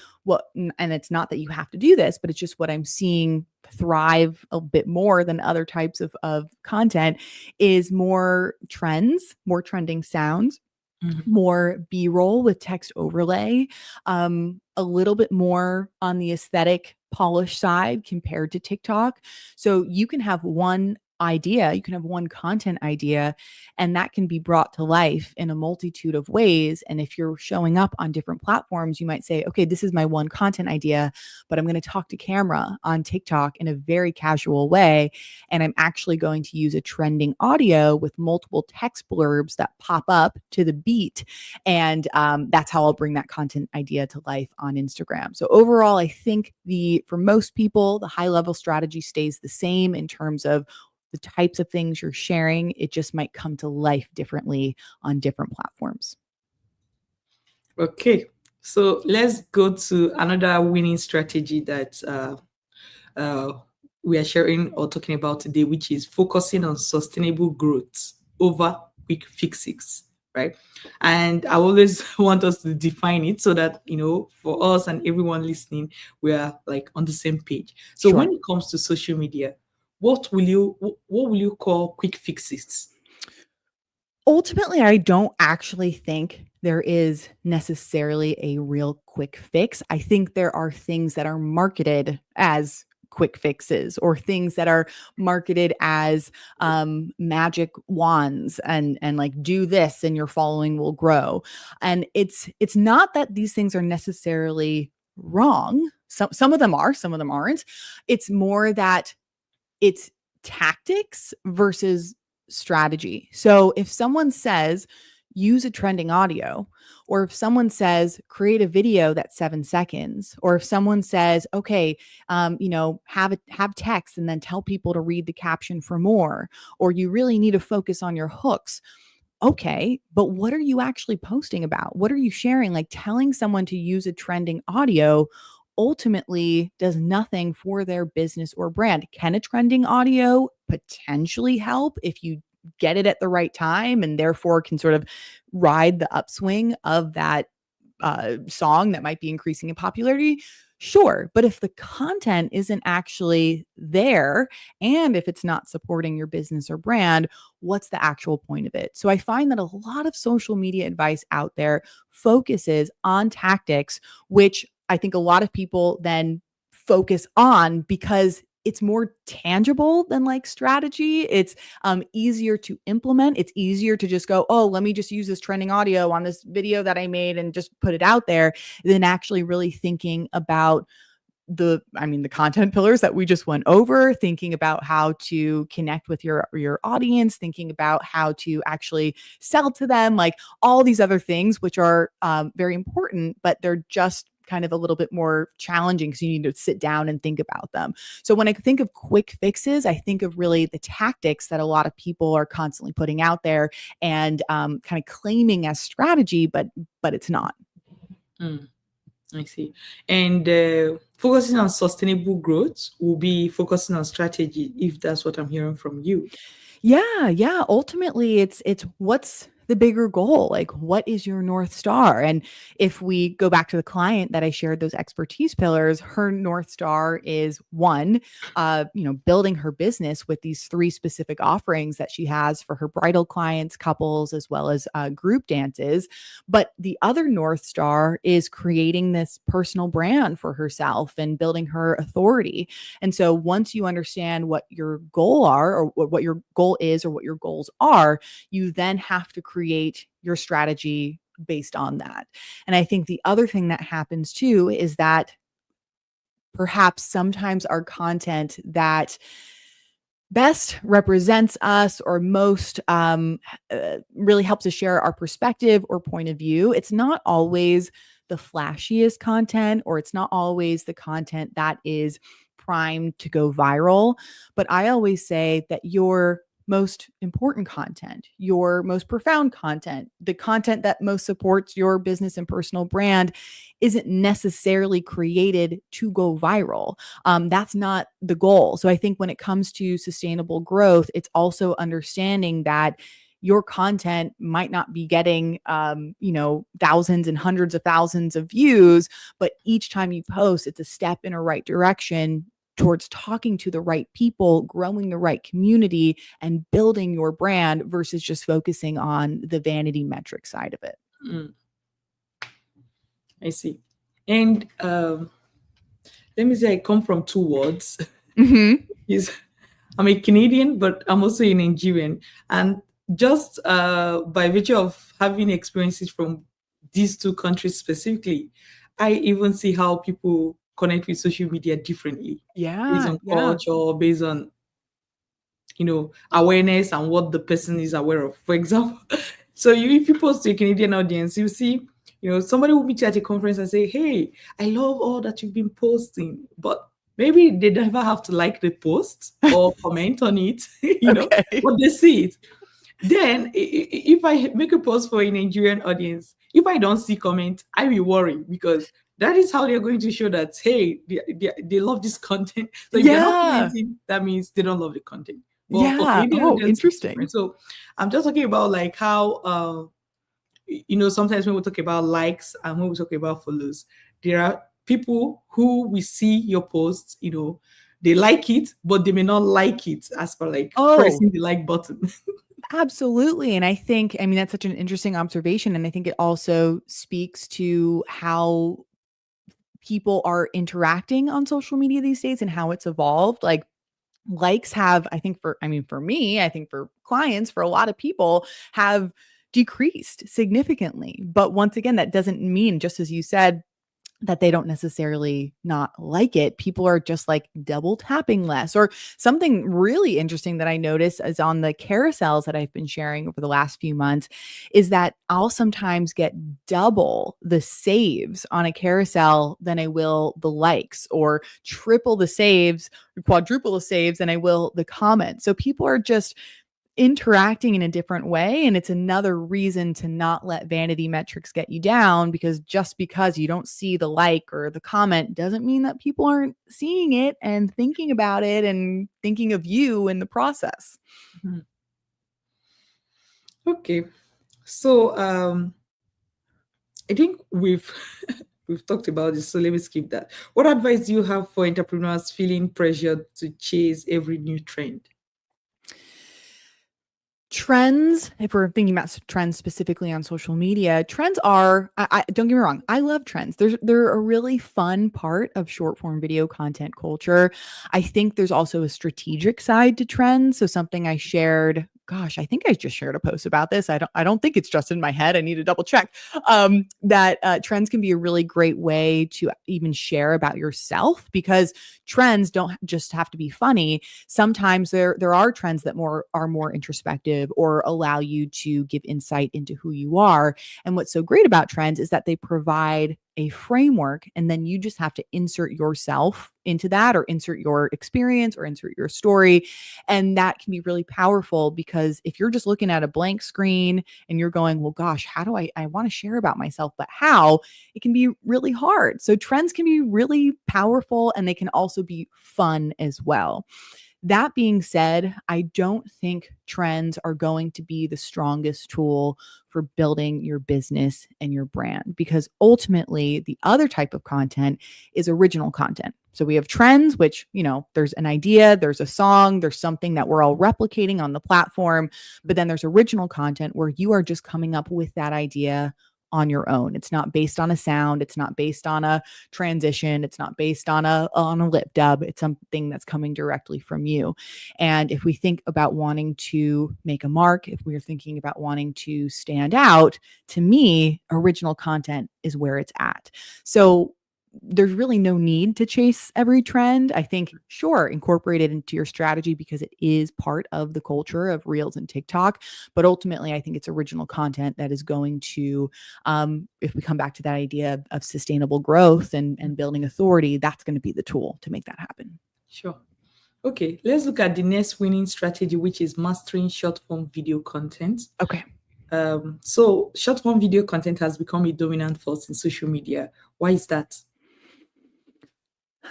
and it's not that you have to do this, but it's just what I'm seeing thrive a bit more than other types of content is more trends, more trending sounds, more B-roll with text overlay, a little bit more on the aesthetic polish side compared to TikTok. So you can have one idea, you can have one content idea, and that can be brought to life in a multitude of ways. And if you're showing up on different platforms, you might say, okay, this is my one content idea, but I'm going to talk to camera on TikTok in a very casual way. And I'm actually going to use a trending audio with multiple text blurbs that pop up to the beat. And that's how I'll bring that content idea to life on Instagram. So overall, I think for most people, the high level strategy stays the same in terms of the types of things you're sharing. It just might come to life differently on different platforms. Okay, so let's go to another winning strategy that we are sharing or talking about today, which is focusing on sustainable growth over quick fixes, right? And I always want us to define it so that, you know, for us and everyone listening, we are like on the same page. So Sure. when it comes to social media, what will you call quick fixes? Ultimately, I don't actually think there is necessarily a real quick fix. I think there are things that are marketed as quick fixes or things that are marketed as magic wands and like do this and your following will grow. And it's not that these things are necessarily wrong. Some of them are, some of them aren't. It's more that it's tactics versus strategy. So if someone says use a trending audio, or if someone says create a video that's 7 seconds, or if someone says, okay, have text and then tell people to read the caption for more, or you really need to focus on your hooks. Okay, but what are you actually posting about? What are you sharing? Like telling someone to use a trending audio ultimately does nothing for their business or brand. Can a trending audio potentially help if you get it at the right time and therefore can sort of ride the upswing of that song that might be increasing in popularity? Sure. But if the content isn't actually there, and if it's not supporting your business or brand, what's the actual point of it? So I find that a lot of social media advice out there focuses on tactics, which I think a lot of people then focus on because it's more tangible than like strategy. It's easier to implement. It's easier to just go, oh, let me just use this trending audio on this video that I made and just put it out there than actually really thinking about the content pillars that we just went over, thinking about how to connect with your audience, thinking about how to actually sell to them, like all these other things, which are very important, but they're just kind of a little bit more challenging because you need to sit down and think about them. So when I think of quick fixes, I think of really the tactics that a lot of people are constantly putting out there and kind of claiming as strategy, but it's not. Mm, I see. And focusing on sustainable growth will be focusing on strategy, if that's what I'm hearing from you. Yeah. Ultimately, it's what's the bigger goal? Like, what is your North Star? And if we go back to the client that I shared those expertise pillars, her North Star is one, building her business with these three specific offerings that she has for her bridal clients, couples, as well as group dances. But the other North Star is creating this personal brand for herself and building her authority. And so once you understand what your goal are or what your goal is or what your goals are, you then have to create your strategy based on that. And I think the other thing that happens too is that perhaps sometimes our content that best represents us or most really helps us share our perspective or point of view, it's not always the flashiest content, or it's not always the content that is primed to go viral. But I always say that your most important content, your most profound content, the content that most supports your business and personal brand isn't necessarily created to go viral. That's not the goal. So I think when it comes to sustainable growth, it's also understanding that your content might not be getting, thousands and hundreds of thousands of views, but each time you post, it's a step in a right direction towards talking to the right people, growing the right community, and building your brand versus just focusing on the vanity metric side of it. Mm, I see. And let me say, I come from two words. Mm-hmm. Is I'm a Canadian, but I'm also a Nigerian, and just by virtue of having experiences from these two countries specifically, I even see how people connect with social media differently, based Yeah, on yeah. culture, based on awareness and what the person is aware of. For example, so if you post to a Canadian audience, you see, somebody will meet you at a conference and say, "Hey, I love all that you've been posting," but maybe they never have to like the post or comment on it, Okay. but they see it. Then, if I make a post for a Nigerian audience, if I don't see comment, I will worry, because that is how they're going to show that, hey, they love this content. So if they're not Yeah. commenting, that means they don't love the content. But for Yeah. Canadian Oh, audience, it's interesting. different. So I'm just talking about like how sometimes when we talk about likes and when we talk about follows, there are people who we see your posts, they like it, but they may not like it as per like Oh, pressing the like button. absolutely. And I mean, that's such an interesting observation. And I think it also speaks to how people are interacting on social media these days and how it's evolved. Like, likes have, for me, I think for clients, for a lot of people, have decreased significantly. But once again, that doesn't mean, just as you said, that they don't necessarily not like it. People are just like double tapping less. Or something really interesting that I notice is on the carousels that I've been sharing over the last few months is that I'll sometimes get double the saves on a carousel than I will the likes, or triple the saves, or quadruple the saves than I will the comments. So people are just interacting in a different way, and it's another reason to not let vanity metrics get you down, because just because you don't see the like or the comment doesn't mean that people aren't seeing it and thinking about it and thinking of you in the process. Mhm. Okay. So I think we've We've talked about this, so let me skip that. What advice do you have for entrepreneurs feeling pressured to chase every new trend? Trends, if we're thinking about trends specifically on social media, trends are, don't get me wrong, I love trends. They're a really fun part of short form video content culture. I think there's also a strategic side to trends. So something I shared, gosh, I think I just shared a post about this. I don't think it's just in my head. I need to double check. That trends can be a really great way to even share about yourself, because trends don't just have to be funny. Sometimes there are trends that are more introspective or allow you to give insight into who you are. And what's so great about trends is that they provide a framework, and then you just have to insert yourself into that, or insert your experience, or insert your story. And that can be really powerful, because if you're just looking at a blank screen and you're going, well, gosh, how do I want to share about myself, but how? It can be really hard. So trends can be really powerful, and they can also be fun as well. That being said, I don't think trends are going to be the strongest tool for building your business and your brand, because ultimately the other type of content is original content. So we have trends, which, there's an idea, there's a song, there's something that we're all replicating on the platform. But then there's original content where you are just coming up with that idea on your own. It's not based on a sound. It's not based on a transition. It's not based on a lip dub. It's something that's coming directly from you. And if we think about wanting to make a mark, if we're thinking about wanting to stand out, to me, original content is where it's at. So there's really no need to chase every trend. I think, sure, incorporate it into your strategy, because it is part of the culture of Reels and TikTok. But ultimately, I think it's original content that is going to, if we come back to that idea of sustainable growth and building authority, that's going to be the tool to make that happen. Sure. Okay, let's look at the next winning strategy, which is mastering short form video content. Okay. So short form video content has become a dominant force in social media. Why is that?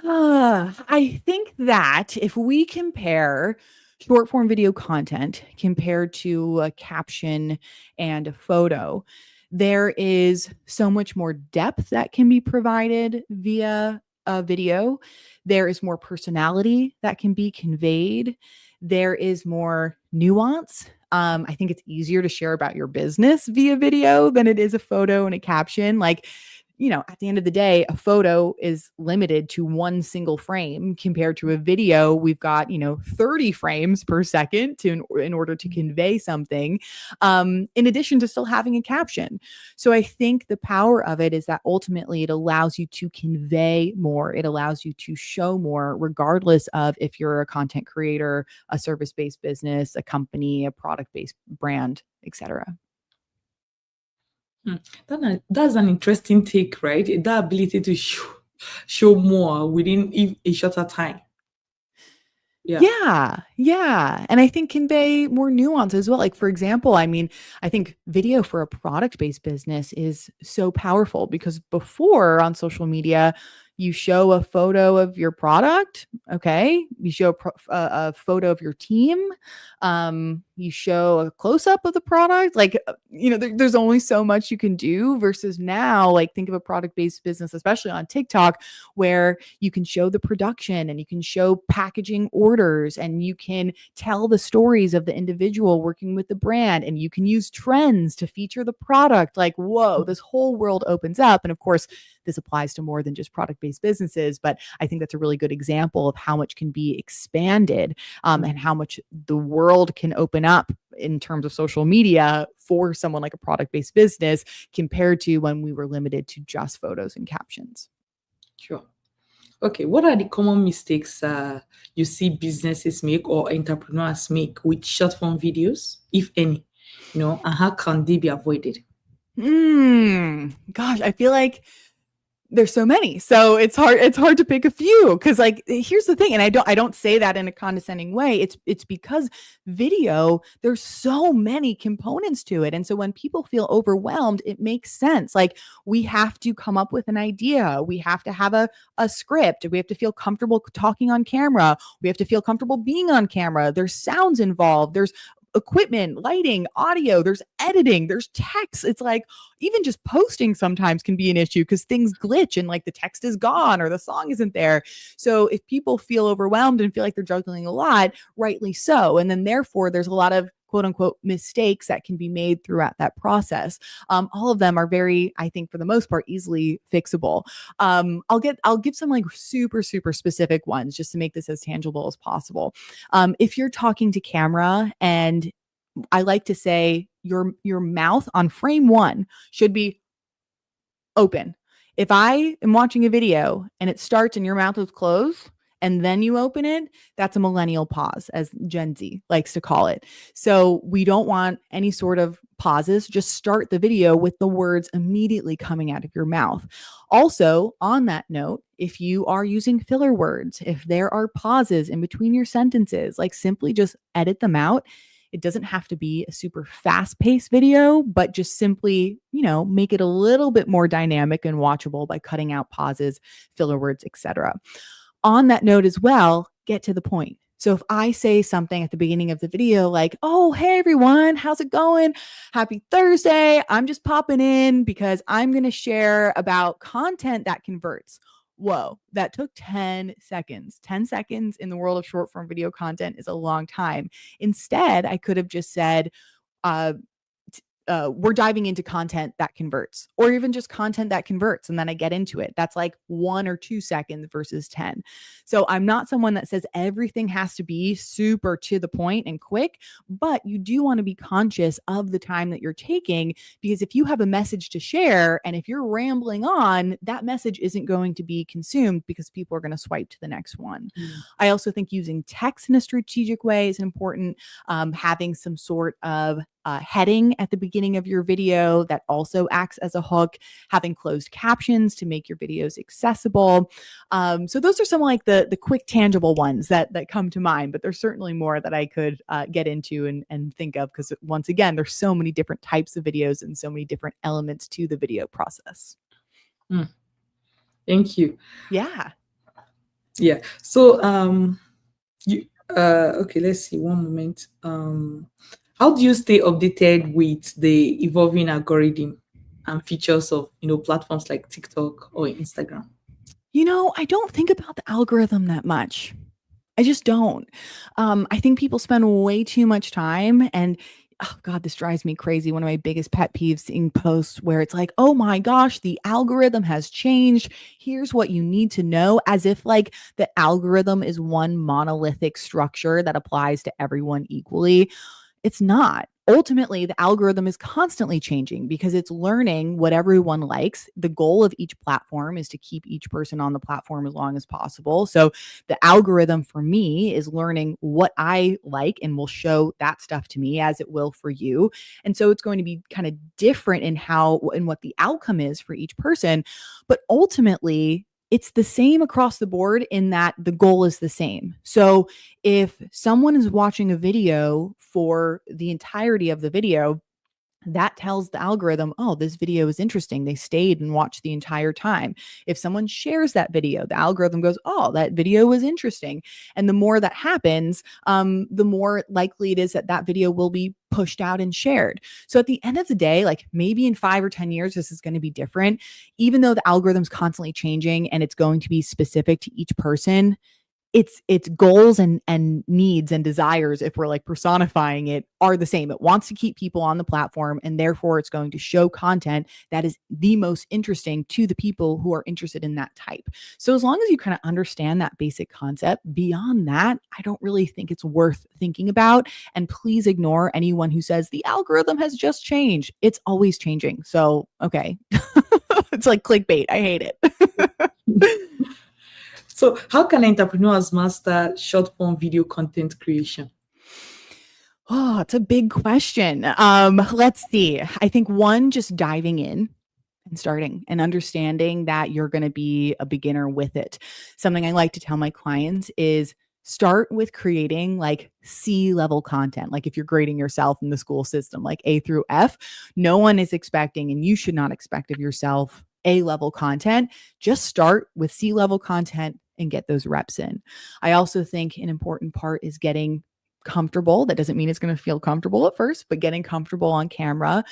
I think that if we compare short form video content compared to a caption and a photo, there is so much more depth that can be provided via a video. There is more personality that can be conveyed. There is more nuance. I think it's easier to share about your business via video than it is a photo and a caption. Like, at the end of the day, a photo is limited to one single frame compared to a video. We've got, 30 frames per second in order to convey something, in addition to still having a caption. So I think the power of it is that ultimately it allows you to convey more. It allows you to show more, regardless of if you're a content creator, a service-based business, a company, a product-based brand, etc. That's an interesting take, right? The ability to show more within a shorter time. Yeah. And I think convey more nuance as well. Like, for example, I think video for a product-based business is so powerful, because before on social media, you show a photo of your product. Okay. You show a photo of your team. You show a close-up of the product. Like, there's only so much you can do, versus now, like, think of a product-based business, especially on TikTok, where you can show the production, and you can show packaging orders, and you can tell the stories of the individual working with the brand, and you can use trends to feature the product. Like, whoa, this whole world opens up. And of course, this applies to more than just product-based businesses, but I think that's a really good example of how much can be expanded, and how much the world can open up in terms of social media for someone like a product-based business, compared to when we were limited to just photos and captions. Sure. Okay, what are the common mistakes you see businesses make or entrepreneurs make with short form videos, if any, and how can they be avoided? Gosh, I feel like there's so many. So it's hard to pick a few, because, like, here's the thing. And I don't say that in a condescending way. It's because video, there's so many components to it. And so when people feel overwhelmed, it makes sense. Like, we have to come up with an idea. We have to have a script. We have to feel comfortable talking on camera. We have to feel comfortable being on camera. There's sounds involved. There's equipment, lighting, audio, there's editing, there's text. It's like even just posting sometimes can be an issue because things glitch and like the text is gone or the song isn't there. So if people feel overwhelmed and feel like they're juggling a lot, rightly so. And then therefore there's a lot of quote unquote mistakes that can be made throughout that process. All of them are very, I think for the most part, easily fixable. I'll give some like super specific ones just to make this as tangible as possible. If you're talking to camera, and I like to say your mouth on frame 1 should be open. If I am watching a video and it starts and your mouth is closed and then you open it, that's a millennial pause, as Gen Z likes to call it. So we don't want any sort of pauses. Just start the video with the words immediately coming out of your mouth. Also, on that note, if you are using filler words, if there are pauses in between your sentences, like simply just edit them out. It doesn't have to be a super fast-paced video, but just simply, make it a little bit more dynamic and watchable by cutting out pauses, filler words, etc. On that note as well, get to the point. So if I say something at the beginning of the video like, oh, hey, everyone, how's it going? Happy Thursday. I'm just popping in because I'm going to share about content that converts. Whoa, that took 10 seconds. 10 seconds in the world of short form video content is a long time. Instead, I could have just said, we're diving into content that converts, or even just content that converts. And then I get into it. That's like 1 or 2 seconds versus 10. So I'm not someone that says everything has to be super to the point and quick, but you do want to be conscious of the time that you're taking, because if you have a message to share and if you're rambling on, that message isn't going to be consumed because people are going to swipe to the next one. I also think using text in a strategic way is important. Having some sort of heading at the beginning of your video that also acts as a hook, having closed captions to make your videos accessible. So those are some like the quick tangible ones that come to mind, but there's certainly more that I could get into and think of, because once again, there's so many different types of videos and so many different elements to the video process. Thank you. Yeah. So okay, let's see, one moment. How do you stay updated with the evolving algorithm and features of platforms like TikTok or Instagram? I don't think about the algorithm that much. I just don't. I think people spend way too much time, and oh God, this drives me crazy. One of my biggest pet peeves, seeing posts where it's like, oh my gosh, the algorithm has changed. Here's what you need to know, as if like the algorithm is one monolithic structure that applies to everyone equally. It's not. Ultimately, the algorithm is constantly changing because it's learning what everyone likes. The goal of each platform is to keep each person on the platform as long as possible. So the algorithm for me is learning what I like and will show that stuff to me as it will for you. And so it's going to be kind of different in what the outcome is for each person. But ultimately, it's the same across the board in that the goal is the same. So if someone is watching a video for the entirety of the video, that tells the algorithm, oh, this video is interesting. They stayed and watched the entire time. If someone shares that video, the algorithm goes, oh, that video was interesting. And the more that happens, the more likely it is that that video will be pushed out and shared. So at the end of the day, like maybe in 5 or 10 years, this is going to be different. Even though the algorithm's constantly changing and it's going to be specific to each person, its goals and needs and desires, if we're like personifying it, are the same. It wants to keep people on the platform, and therefore it's going to show content that is the most interesting to the people who are interested in that type. So as long as you kind of understand that basic concept, beyond that, I don't really think it's worth thinking about. And please ignore anyone who says the algorithm has just changed. It's always changing. So, okay. It's like clickbait. I hate it. So how can entrepreneurs master short form video content creation? Oh, it's a big question. Let's see. I think one, just diving in and starting and understanding that you're going to be a beginner with it. Something I like to tell my clients is start with creating like C-level content. Like if you're grading yourself in the school system, like A through F, no one is expecting, and you should not expect of yourself, A-level content. Just start with C-level content and get those reps in. I also think an important part is getting comfortable. That doesn't mean it's going to feel comfortable at first, but getting comfortable on camera,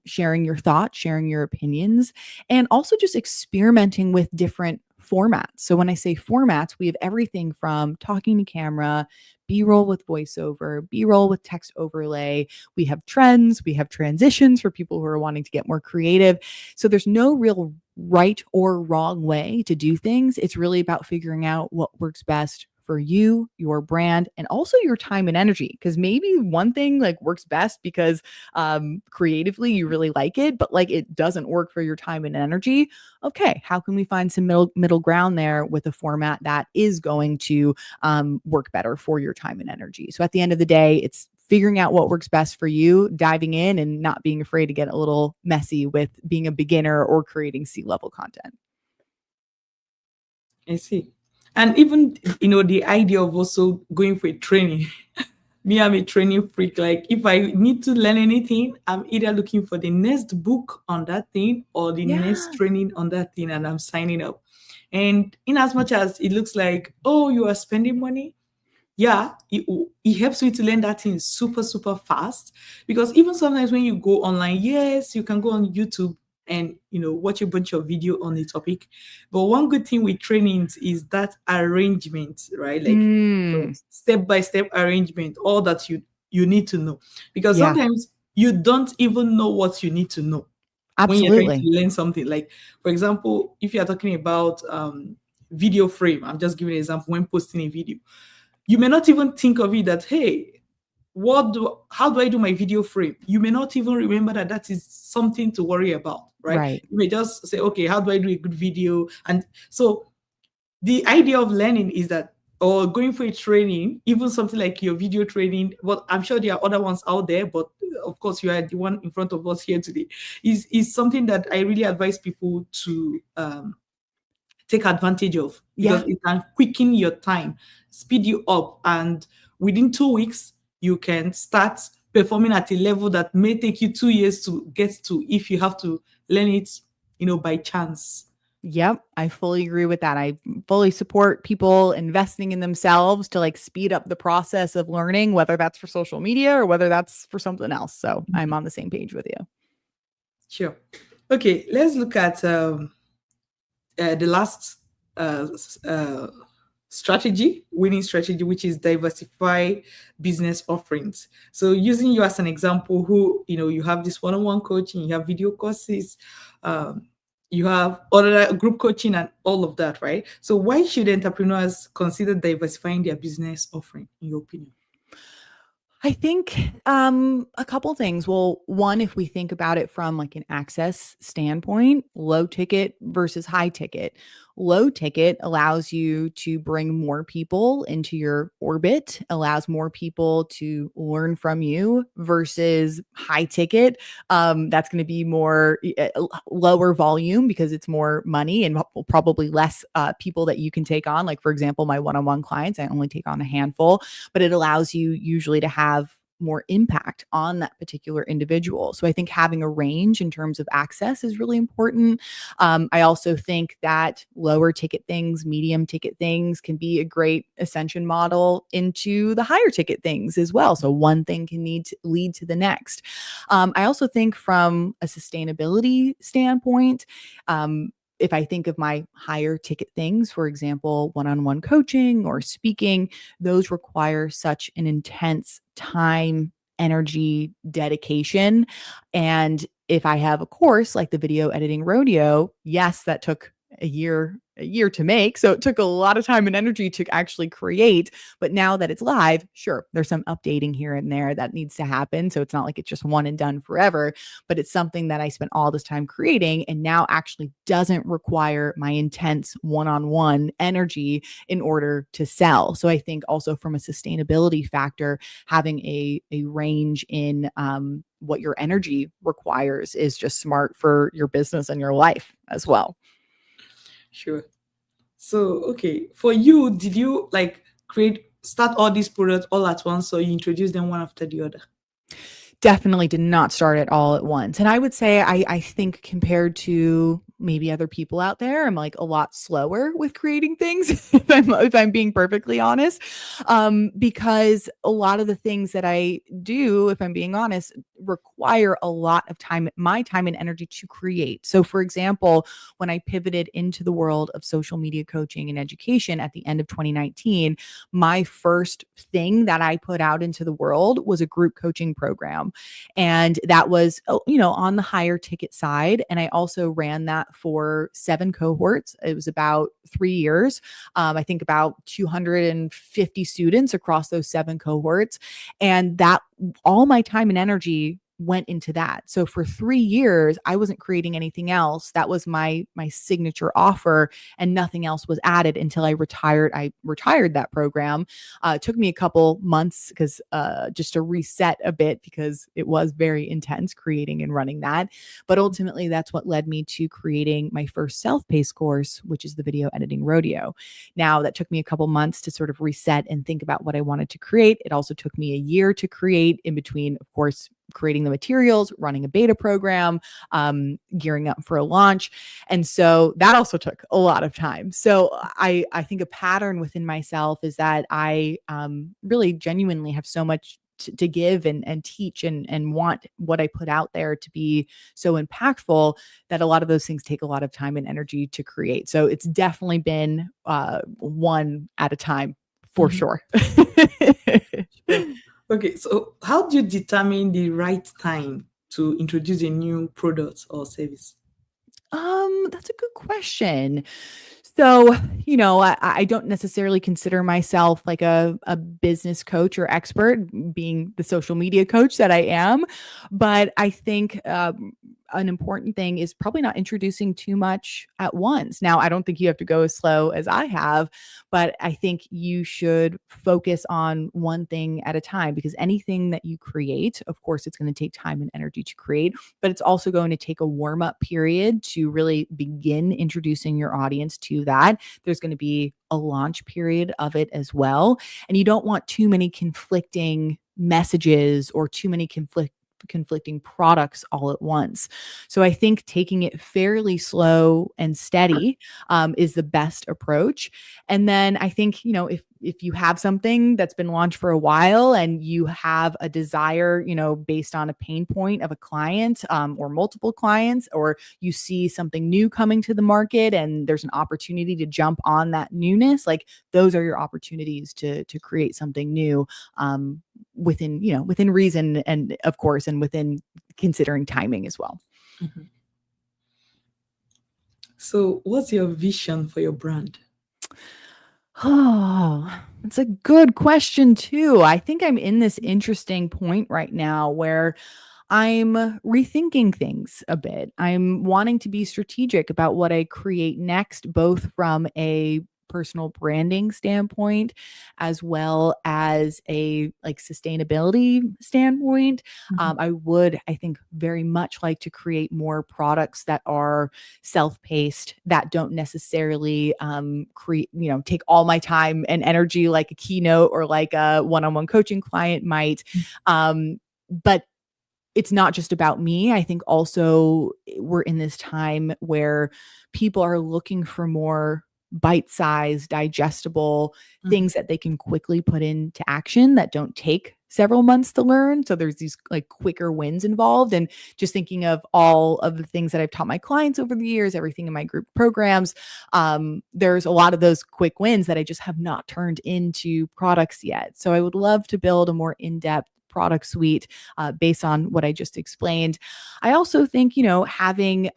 sharing your thoughts, sharing your opinions, and also just experimenting with different formats. So when I say formats, we have everything from talking to camera, B-roll with voiceover, B-roll with text overlay. We have trends, we have transitions for people who are wanting to get more creative. So there's no real right or wrong way to do things. It's really about figuring out what works best for you, your brand, and also your time and energy. Because maybe one thing like works best because creatively you really like it, but like it doesn't work for your time and energy. Okay, how can we find some middle ground there with a format that is going to work better for your time and energy? So at the end of the day, it's figuring out what works best for you, diving in and not being afraid to get a little messy with being a beginner or creating C-level content. I see. And even, the idea of also going for a training. Me, I'm a training freak. Like, if I need to learn anything, I'm either looking for the next book on that thing or the next training on that thing, and I'm signing up. And in as much as it looks like, oh, you are spending money, yeah, it helps me to learn that thing super, super fast. Because even sometimes when you go online, yes, you can go on YouTube and watch a bunch of video on the topic. But one good thing with trainings is that arrangement, right? Like step by step arrangement, all that you need to know. Because sometimes you don't even know what you need to know when you're trying to learn something. Like, for example, if you're talking about video frame, I'm just giving an example when posting a video. You may not even think of it that, hey, how do I do my video frame? You may not even remember that is something to worry about, right? You may just say, okay, how do I do a good video? And so the idea of learning is that, or going for a training, even something like your video training, well, I'm sure there are other ones out there, but of course you are the one in front of us here today, is something that I really advise people to take advantage of, because it can quicken your time, speed you up, and within 2 weeks you can start performing at a level that may take you 2 years to get to if you have to learn it by chance. Yep, I fully agree with that. I fully support people investing in themselves to like speed up the process of learning, whether that's for social media or whether that's for something else. So I'm on the same page with you. Sure. Okay, let's look at the last winning strategy, which is diversify business offerings. So using you as an example, you have this one-on-one coaching, you have video courses, you have other group coaching and all of that, right? So why should entrepreneurs consider diversifying their business offering, in your opinion? I think a couple things. Well, one, if we think about it from like an access standpoint, low ticket versus high ticket. Low ticket allows you to bring more people into your orbit, allows more people to learn from you, versus high ticket. That's going to be more lower volume because it's more money and probably less people that you can take on. Like, for example, my one-on-one clients, I only take on a handful, but it allows you usually to have more impact on that particular individual. So I think having a range in terms of access is really important. I also think that lower ticket things, medium ticket things can be a great ascension model into the higher ticket things as well. So one thing can lead to the next. I also think from a sustainability standpoint, if I think of my higher ticket things, for example, one-on-one coaching or speaking, those require such an intense time, energy, dedication. And if I have a course like the Video Editing Rodeo, yes, that took a year to make. So it took a lot of time and energy to actually create. But now that it's live, sure, there's some updating here and there that needs to happen. So it's not like it's just one and done forever, but it's something that I spent all this time creating and now actually doesn't require my intense one-on-one energy in order to sell. So I think also from a sustainability factor, having a range in what your energy requires is just smart for your business and your life as well. Sure. So, okay, for you, did you like start all these products all at once, or you introduce them one after the other? Definitely did not start it all at once. And I would say, I think compared to maybe other people out there. I'm like a lot slower with creating things, if I'm being perfectly honest, because a lot of the things that I do, if I'm being honest, require a lot of time, my time and energy to create. So, for example, when I pivoted into the world of social media coaching and education at the end of 2019, my first thing that I put out into the world was a group coaching program, and that was, on the higher ticket side. And I also ran that for 7 cohorts. It was about 3 years. I think about 250 students across those 7 cohorts. And that all my time and energy went into that. So for 3 years, I wasn't creating anything else. That was my signature offer, and nothing else was added until I retired. I retired that program. It took me a couple months because just to reset a bit, because it was very intense creating and running that. But ultimately, that's what led me to creating my first self-paced course, which is the Video Editing Rodeo. Now, that took me a couple months to sort of reset and think about what I wanted to create. It also took me a year to create, in between, of course, creating the materials, running a beta program, gearing up for a launch. And so that also took a lot of time. So I think a pattern within myself is that I really genuinely have so much to give and teach and want what I put out there to be so impactful, that a lot of those things take a lot of time and energy to create. So it's definitely been one at a time for sure. Okay, so how do you determine the right time to introduce a new product or service? That's a good question. So, I don't necessarily consider myself like a business coach or expert, being the social media coach that I am. But I think an important thing is probably not introducing too much at once. Now, I don't think you have to go as slow as I have, but I think you should focus on one thing at a time, because anything that you create, of course, it's going to take time and energy to create, but it's also going to take a warm up period to really begin introducing your audience to that. There's going to be a launch period of it as well. And you don't want too many conflicting messages or too many conflicting products all at once. So I think taking it fairly slow and steady is the best approach. And then I think, if you have something that's been launched for a while and you have a desire, based on a pain point of a client or multiple clients, or you see something new coming to the market and there's an opportunity to jump on that newness, like those are your opportunities to create something new within reason, and of course, and within considering timing as well. Mm-hmm. So what's your vision for your brand? Oh, that's a good question too. I think I'm in this interesting point right now where I'm rethinking things a bit. I'm wanting to be strategic about what I create next, both from a personal branding standpoint as well as a sustainability standpoint. I think very much like to create more products that are self-paced, that don't necessarily take all my time and energy like a keynote or like a one-on-one coaching client might. But it's not just about me. I think also we're in this time where people are looking for more bite-sized, digestible things that they can quickly put into action that don't take several months to learn. So there's these quicker wins involved. And just thinking of all of the things that I've taught my clients over the years, everything in my group programs, there's a lot of those quick wins that I just have not turned into products yet. So I would love to build a more in-depth product suite based on what I just explained. I also think, having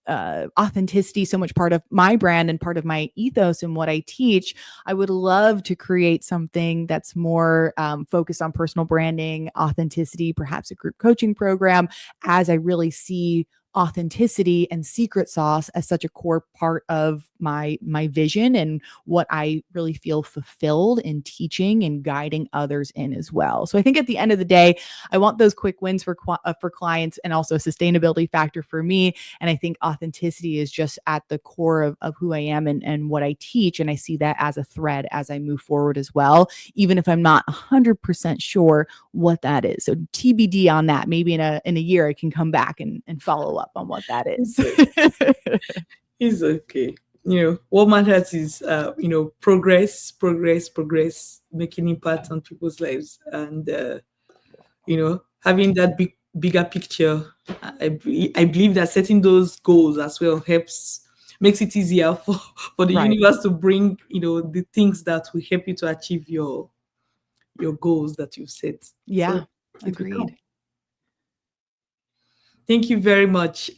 authenticity so much part of my brand and part of my ethos and what I teach, I would love to create something that's more focused on personal branding, authenticity, perhaps a group coaching program, as I really see authenticity and secret sauce as such a core part of my vision and what I really feel fulfilled in teaching and guiding others in as well. So I think at the end of the day, I want those quick wins for clients and also a sustainability factor for me. And I think authenticity is just at the core of who I am and what I teach. And I see that as a thread as I move forward as well, even if I'm not 100% sure what that is. So TBD on that. Maybe in a year I can come back and follow up. up on what that is. It's okay. What matters is, progress, making impact on people's lives, and having that bigger picture. I believe that setting those goals as well makes it easier for the Right. universe to bring, the things that will help you to achieve your goals that you've set. Yeah, So it will come. agreed. Thank you very much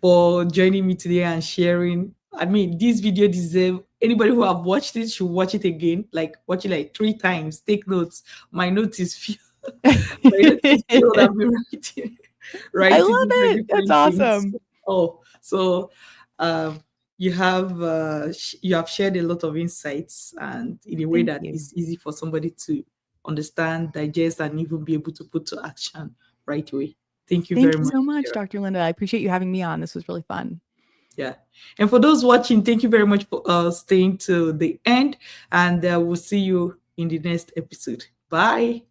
for joining me today and sharing. I mean, this video deserves, anybody who have watched it should watch it again, like watch it like 3 times. Take notes. My notes is filled. My notes is filled. I've been writing. I love it. That's awesome. Oh, so you have shared a lot of insights, and in a way that is easy for somebody to understand, digest, and even be able to put to action right away. Thank you very much. Thank you so much, Dr. Linda. I appreciate you having me on. This was really fun. Yeah. And for those watching, thank you very much for staying to the end. And we'll see you in the next episode. Bye.